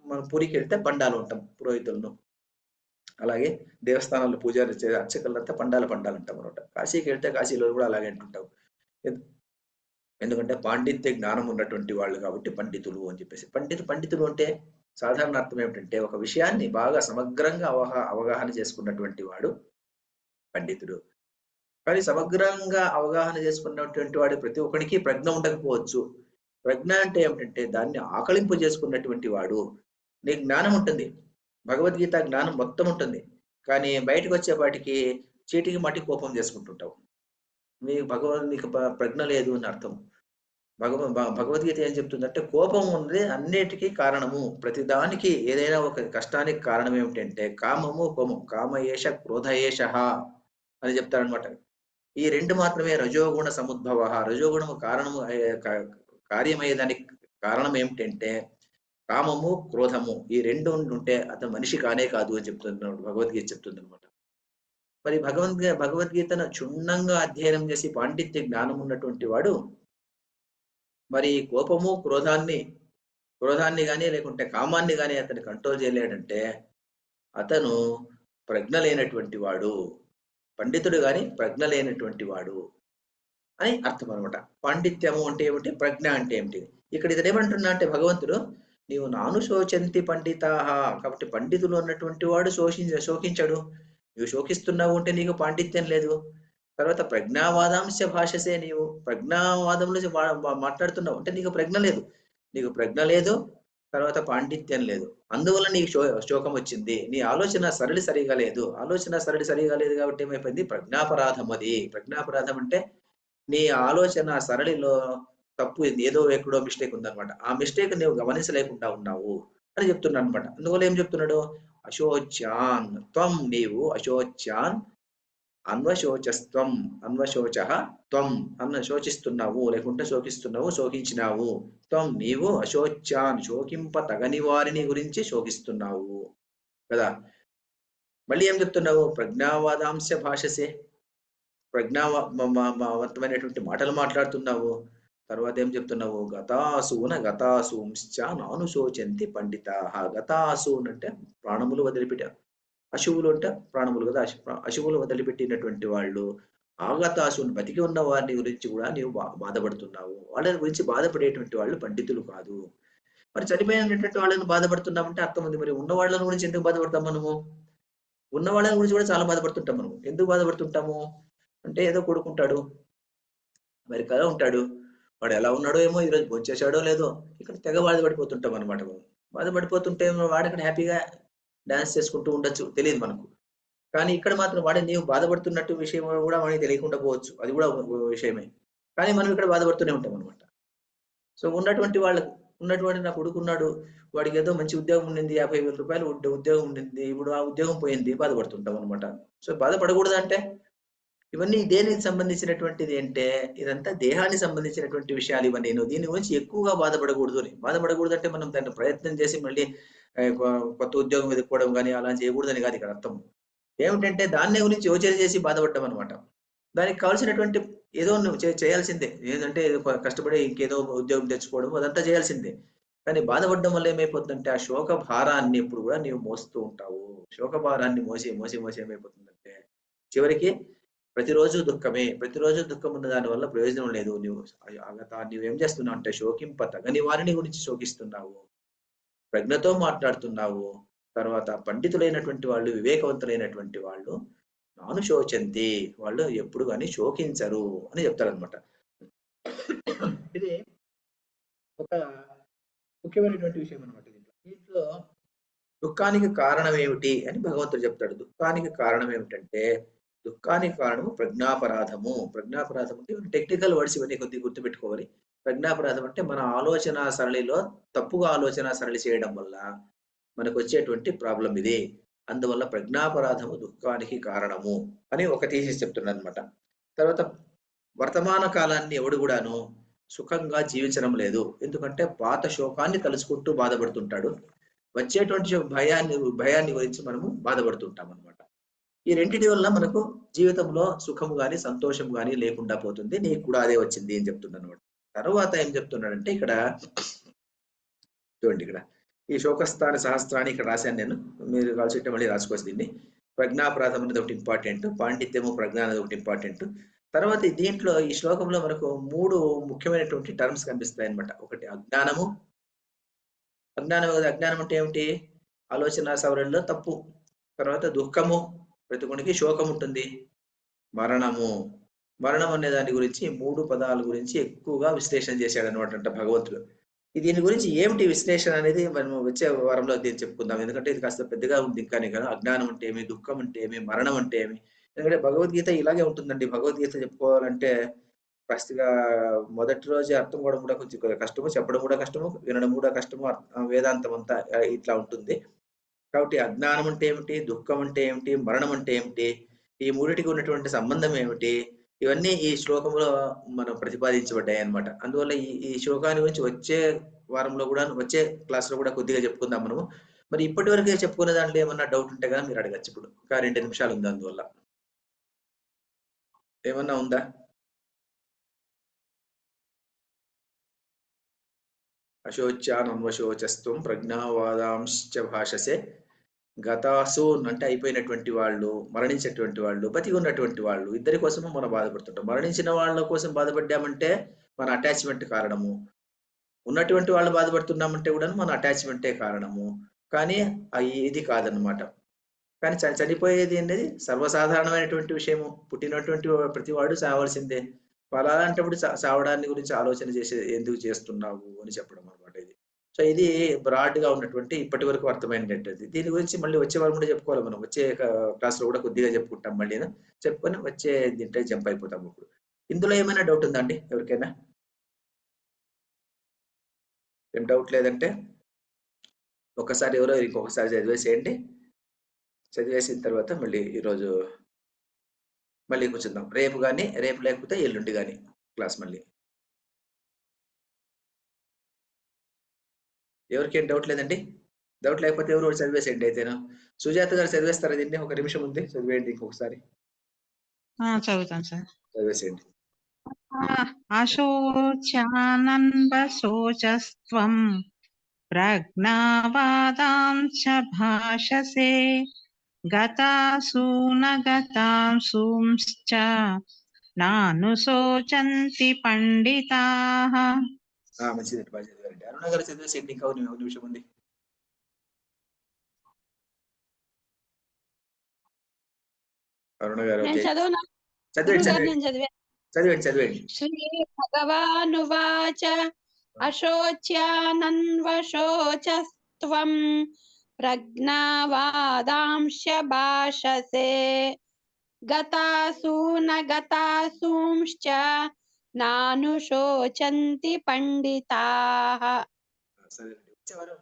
మనం పూరికెళ్తే పండాలు అంటాం పురోహితులను. అలాగే దేవస్థానాల్లో పూజారి అర్చకులంతా పండాలు, పండాలు అంటామనమాట. కాశీకెళ్తే కాశీలో కూడా అలాగే అంటుంటాం. ఎందుకంటే పాండిత్య జ్ఞానం ఉన్నటువంటి వాళ్ళు కాబట్టి పండితులు అని చెప్పేసి. పండితుడు అంటే సాధారణ అర్థం ఏమిటంటే ఒక విషయాన్ని బాగా సమగ్రంగా అవగాహన చేసుకున్నటువంటి వాడు పండితుడు. కానీ సమగ్రంగా అవగాహన చేసుకున్నటువంటి వాడు ప్రతి ఒక్కడికి ప్రజ్ఞ ఉండకపోవచ్చు. ప్రజ్ఞ అంటే ఏమిటంటే దాన్ని ఆకళింపు చేసుకున్నటువంటి వాడు. నీకు జ్ఞానం ఉంటుంది. భగవద్గీత జ్ఞానం మొత్తం ఉంటుంది. కానీ బయటకొచ్చేపాటికి చీటికి మాటికి కోపం చేసుకుంటుంటావు. నీకు ప్రజ్ఞ లేదు అని అర్థం. భగవద్గీత ఏం చెప్తుందంటే కోపం ఉన్నది అన్నిటికీ కారణము. ప్రతిదానికి ఏదైనా ఒక కష్టానికి కారణం ఏమిటంటే కామము, కోపం. కామ ఏష క్రోధ ఏషః అని చెప్తారనమాట. ఈ 2 మాత్రమే రజోగుణ సముద్భవః. రజోగుణము కారణము కార్యమయ్యేదానికి కారణం ఏమిటంటే కామము, క్రోధము. ఈ 2 ఉంటే అతను మనిషి కానే కాదు అని చెప్తున్నాడు. భగవద్గీత చెప్తుందనమాట. మరి భగవద్గీతను క్షుణ్ణంగా అధ్యయనం చేసి పాండిత్య జ్ఞానం ఉన్నటువంటి వాడు మరి కోపము, క్రోధాన్ని గాని లేకుంటే కామాన్ని గాని అతను కంట్రోల్ చేయలేడంటే అతను ప్రజ్ఞ లేనటువంటి వాడు. పండితుడు గాని ప్రజ్ఞ లేనటువంటి వాడు అని అర్థం అనమాట. పాండిత్యము అంటే ఏమిటి? ప్రజ్ఞ అంటే ఏమిటి? ఇక్కడ ఇతడేమంటున్నా అంటే భగవంతుడు నీవు నాను శోచంతి పండితాః. కాబట్టి పండితులు ఉన్నటువంటి వాడు శోకించడు. నువ్వు శోకిస్తున్నావు అంటే నీకు పాండిత్యం లేదు. తర్వాత ప్రజ్ఞావాదాంశ భాషసే, నీవు ప్రజ్ఞావాదంలో మాట్లాడుతున్నావు అంటే నీకు ప్రజ్ఞ లేదు. నీకు ప్రజ్ఞ లేదు, తర్వాత పాండిత్యం లేదు. అందువల్ల నీకు శోకం వచ్చింది. నీ ఆలోచన సరళి సరిగా లేదు. ఆలోచన సరళి సరిగా లేదు కాబట్టి ఏమైపోయింది? ప్రజ్ఞాపరాధం అది. ప్రజ్ఞాపరాధం అంటే నీ ఆలోచన సరళిలో తప్పు ఏదో ఎక్కడో మిస్టేక్ ఉందన్నమాట. ఆ మిస్టేక్ నువ్వు గమనించలేకుండా ఉన్నావు అని చెప్తున్నాడు అనమాట. అందువల్ల ఏం చెప్తున్నాడు? అశోచ్యాన్ త్వం, నీవు అశోచ్యాన్ అన్వశోచస్త్వం, అన్వశోచః త్వం, శోచిస్తున్నావు లేకుంటే శోకిస్తున్నావు, శోకించినావు. త్వం, నీవు అశోచ్యాన్, శోకింప తగని వారిని గురించి శోకిస్తున్నావు కదా. మళ్ళీ ఏం చెప్తున్నావు? ప్రజ్ఞావాదాంశ భాషసే, ప్రజ్ఞావంతమైనటువంటి మాటలు మాట్లాడుతున్నావు. తర్వాత ఏం చెప్తున్నావు? గతాసూంశ్చ నాను శోచంతి పండితాః. గతాసూన్ అంటే ప్రాణములు వదిలిపెట్టారు. అశువులు అంటే ప్రాణములు కదా. అశువులు వదిలిపెట్టినటువంటి వాళ్ళు, ఆగతాసుని బతికి ఉన్న వారిని గురించి కూడా నీవు బాధపడుతున్నావు. వాళ్ళని గురించి బాధపడేటువంటి వాళ్ళు పండితులు కాదు. మరి చనిపోయినటువంటి వాళ్ళని బాధపడుతున్నామంటే అర్థం ఉంది. మరి ఉన్న వాళ్ళని గురించి ఎందుకు బాధపడతాం మనము? ఉన్న వాళ్ళని గురించి కూడా చాలా బాధపడుతుంటాం మనము. ఎందుకు బాధపడుతుంటాము అంటే ఏదో కొడుకుంటాడు, అమెరికాలో ఉంటాడు, వాడు ఎలా ఉన్నాడో ఏమో, ఈరోజు భోంచేశాడో లేదో, ఇక్కడ తెగ బాధపడిపోతుంటాం అనమాట. బాధపడిపోతుంటే వాడు అక్కడ హ్యాపీగా డాన్స్ చేసుకుంటూ ఉండొచ్చు, తెలియదు మనకు. కానీ ఇక్కడ మాత్రం నీవు బాధపడుతున్నట్టు విషయం కూడా వాడికి తెలియకుండా పోవచ్చు. అది కూడా విషయమే. కానీ మనం ఇక్కడ బాధపడుతూనే ఉంటాం అనమాట. సో ఉన్నటువంటి నా కొడుకున్నాడు, వాడికి ఏదో మంచి ఉద్యోగం ఉండింది, 50,000 రూపాయలు ఉద్యోగం ఉండింది, ఇప్పుడు ఆ ఉద్యోగం పోయింది, బాధపడుతుంటాం అనమాట. సో బాధపడకూడదు అంటే ఇవన్నీ దేనికి సంబంధించినటువంటిది అంటే ఇదంతా దేహానికి సంబంధించినటువంటి విషయాలు ఇవన్నీ. దీని గురించి ఎక్కువగా బాధపడకూడదు అంటే మనం దాన్ని ప్రయత్నం చేసి మళ్ళీ కొత్త ఉద్యోగం వెతుక్కోవడం కానీ అలా చేయకూడదని కాదు ఇక్కడ అర్థం. ఏమిటంటే దాన్ని గురించి యోచన చేసి బాధపడ్డం అనమాట. దానికి కావాల్సినటువంటి ఏదో నువ్వు చేయాల్సిందే. ఏంటంటే కష్టపడి ఇంకేదో ఉద్యోగం తెచ్చుకోవడం అదంతా చేయాల్సిందే. కానీ బాధపడడం వల్ల ఏమైపోతుందంటే ఆ శోక భారాన్ని ఎప్పుడు కూడా నీవు మోస్తూ ఉంటావు. శోక భారాన్ని మోసి ఏమైపోతుందంటే చివరికి ప్రతిరోజు దుఃఖమే. ప్రతిరోజు దుఃఖం ఉన్న దాని వల్ల ప్రయోజనం లేదు. నువ్వేం చేస్తున్నావు అంటే శోకింప తగని వారిని గురించి శోకిస్తున్నావు, ప్రజ్ఞతో మాట్లాడుతున్నావు. తర్వాత పండితులైనటువంటి వాళ్ళు, వివేకవంతులైనటువంటి వాళ్ళు నాను శోచంతి, వాళ్ళు ఎప్పుడు కానీ శోకించరు అని చెప్తారనమాట. ఇది ఒక ముఖ్యమైనటువంటి విషయం అనమాట. దీంట్లో దుఃఖానికి కారణం ఏమిటి అని భగవంతుడు చెప్తాడు. దుఃఖానికి కారణం ఏమిటంటే దుఃఖానికి కారణము ప్రజ్ఞాపరాధము. ప్రజ్ఞాపరాధం అంటే టెక్నికల్ వర్డ్స్ ఇవన్నీ కొద్దిగా గుర్తుపెట్టుకోవాలి. ప్రజ్ఞాపరాధం అంటే మన ఆలోచన సరళిలో తప్పుగా ఆలోచన సరళి చేయడం వల్ల మనకు వచ్చేటువంటి ప్రాబ్లం ఇది. అందువల్ల ప్రజ్ఞాపరాధము దుఃఖానికి కారణము అని ఒక థీసిస్ చెప్తున్నాను అనమాట. తర్వాత వర్తమాన కాలాన్ని ఎవడు కూడాను సుఖంగా జీవించడం లేదు. ఎందుకంటే పాత శోకాన్ని తలుచుకుంటూ బాధపడుతుంటాడు. వచ్చేటువంటి భయాన్ని గురించి మనము బాధపడుతుంటాం అనమాట. ఈ రెండింటి వల్ల మనకు జీవితంలో సుఖము గాని సంతోషం గాని లేకుండా పోతుంది. నీకు కూడా అదే వచ్చింది అని చెప్తున్నాను అనమాట. తర్వాత ఏం చెప్తున్నాడంటే ఇక్కడ చూడండి, ఇక్కడ ఈ శోకస్థాన సహస్రాన్ని ఇక్కడ రాశాను నేను. మీరు కాల్చుంటే మళ్ళీ రాసుకోవచ్చు దీన్ని. ప్రజ్ఞాపరాధం అనేది ఒకటి ఇంపార్టెంట్, పాండిత్యము ప్రజ్ఞ అనేది ఒకటి ఇంపార్టెంట్. తర్వాత దీంట్లో ఈ శ్లోకంలో మనకు 3 ముఖ్యమైనటువంటి టర్మ్స్ కనిపిస్తాయి అనమాట. ఒకటి అజ్ఞానము. అజ్ఞానం అంటే ఏమిటి? ఆలోచన సవరణలో తప్పు. తర్వాత దుఃఖము, ప్రతి కొనికి శోకం ఉంటుంది. మరణం అనే దాని గురించి 3 పదాల గురించి ఎక్కువగా విశ్లేషణ చేశాడు అనమాట భగవంతుడు. దీని గురించి ఏమిటి విశ్లేషణ అనేది మనం వచ్చే వారంలో దీన్ని చెప్పుకుందాం. ఎందుకంటే ఇది కాస్త పెద్దగా ఉంది కానీ కదా. అజ్ఞానం అంటే ఏమి, దుఃఖం అంటే ఏమి, మరణం అంటే ఏమి. ఎందుకంటే భగవద్గీత ఇలాగే ఉంటుందండి. భగవద్గీత చెప్పుకోవాలంటే ఫస్ట్‌గా మొదటి రోజే అర్థం కూడా కొంచెం కష్టము. చెప్పడం కూడా కష్టము. వినడం కూడా కష్టము. వేదాంతం అంతా ఇట్లా ఉంటుంది. కాబట్టి అజ్ఞానం అంటే ఏమిటి? దుఃఖం అంటే ఏమిటి? మరణం అంటే ఏమిటి? ఈ మూడిటికి ఉన్నటువంటి సంబంధం ఏమిటి? ఇవన్నీ ఈ శ్లోకంలో మనం ప్రతిపాదించబడ్డాయన్నమాట. అందువల్ల ఈ ఈ శ్లోకాన్ని గురించి వచ్చే వారంలో కూడా వచ్చే క్లాస్‌లో కూడా కొద్దిగా చెప్పుకుందాం మనము. మరి ఇప్పటి వరకే చెప్పుకున్న దాంట్లో ఏమన్నా డౌట్ ఉంటే గనక మీరు అడగొచ్చు ఇప్పుడు. ఇంకా 2 నిమిషాలు ఉంది అందువల్ల. ఏమన్నా ఉందా? అశోచ్యానన్వశోచస్త్వం ప్రజ్ఞావాదాంశ్చ భాషసే గతాసూన్ అంటే అయిపోయినటువంటి వాళ్ళు, మరణించేటువంటి వాళ్ళు, బతికి ఉన్నటువంటి వాళ్ళు ఇద్దరి కోసము మనం బాధపడుతుంటాం. మరణించిన వాళ్ళ కోసం బాధపడ్డామంటే మన అటాచ్‌మెంట్ కారణము. ఉన్నటువంటి వాళ్ళు బాధపడుతున్నామంటే కూడాను మన అటాచ్‌మెంటే కారణము. కానీ ఇది కాదనమాట. కానీ చనిపోయేది అనేది సర్వసాధారణమైనటువంటి విషయము. పుట్టినటువంటి ప్రతి వాడు చావాల్సిందే. మరి అలాంటప్పుడు చావడాన్ని గురించి ఆలోచన ఎందుకు చేస్తున్నావు అని చెప్పడం అన్నమాట ఇది. సో, ఇది బ్రాడ్‌గా ఉన్నటువంటి ఇప్పటి వరకు అర్థమైనటువంటిది. దీని గురించి మళ్ళీ వచ్చే వారం కూడా చెప్పుకోవాలి మనం. వచ్చే క్లాస్‌లో కూడా కొద్దిగా చెప్పుకుంటాం మళ్ళీను. చెప్పుకొని వచ్చే దీంట్లో జంప్ అయిపోతాం ఇప్పుడు. ఇందులో ఏమైనా డౌట్ ఉందా అండి ఎవరికైనా? ఏం డౌట్ లేదంటే ఒక్కసారి ఎవరో ఇంకొకసారి చదివేసేయండి. చదివేసిన తర్వాత మళ్ళీ ఈరోజు మళ్ళీ కూర్చుందాం. రేపు లేకపోతే ఎల్లుండి గాని క్లాస్ మళ్ళీ. ఎవరికేం డౌట్ లేదండి? డౌట్ లేకపోతే ఎవరో ఒకటి చదివేసేయండి అయితేను. సుజాత గారు చదివేస్తారా దీన్ని? ఒక నిమిషం ఉంది. చదివేయండి ఇంకొకసారి. చదువుతాను సార్. చదివేసేయండి. అశోచ్యానన్వశోచస్త్వం ప్రజ్ఞావాదాంశ్చ భాషసే గతాసూనగతాంసూంశ్చ నానుశోచంతి పండితాః. మంచిదండి. బాగా చదివారండి. అరుణ గారు చదివేసేయండి. ఇంకా ఒక నిమిషం ఉంది. అరుణ గారు చదివేయండి. చదివేయండి. శ్రీ భగవానువాచ అశోచ్యానన్వశోచస్త్వం ప్రజ్ఞావాదాంశ భాషసే గతాసూనగతాసూంశ్చ నానుశోచంతి పండితాః. సరేనండి. వచ్చే వారం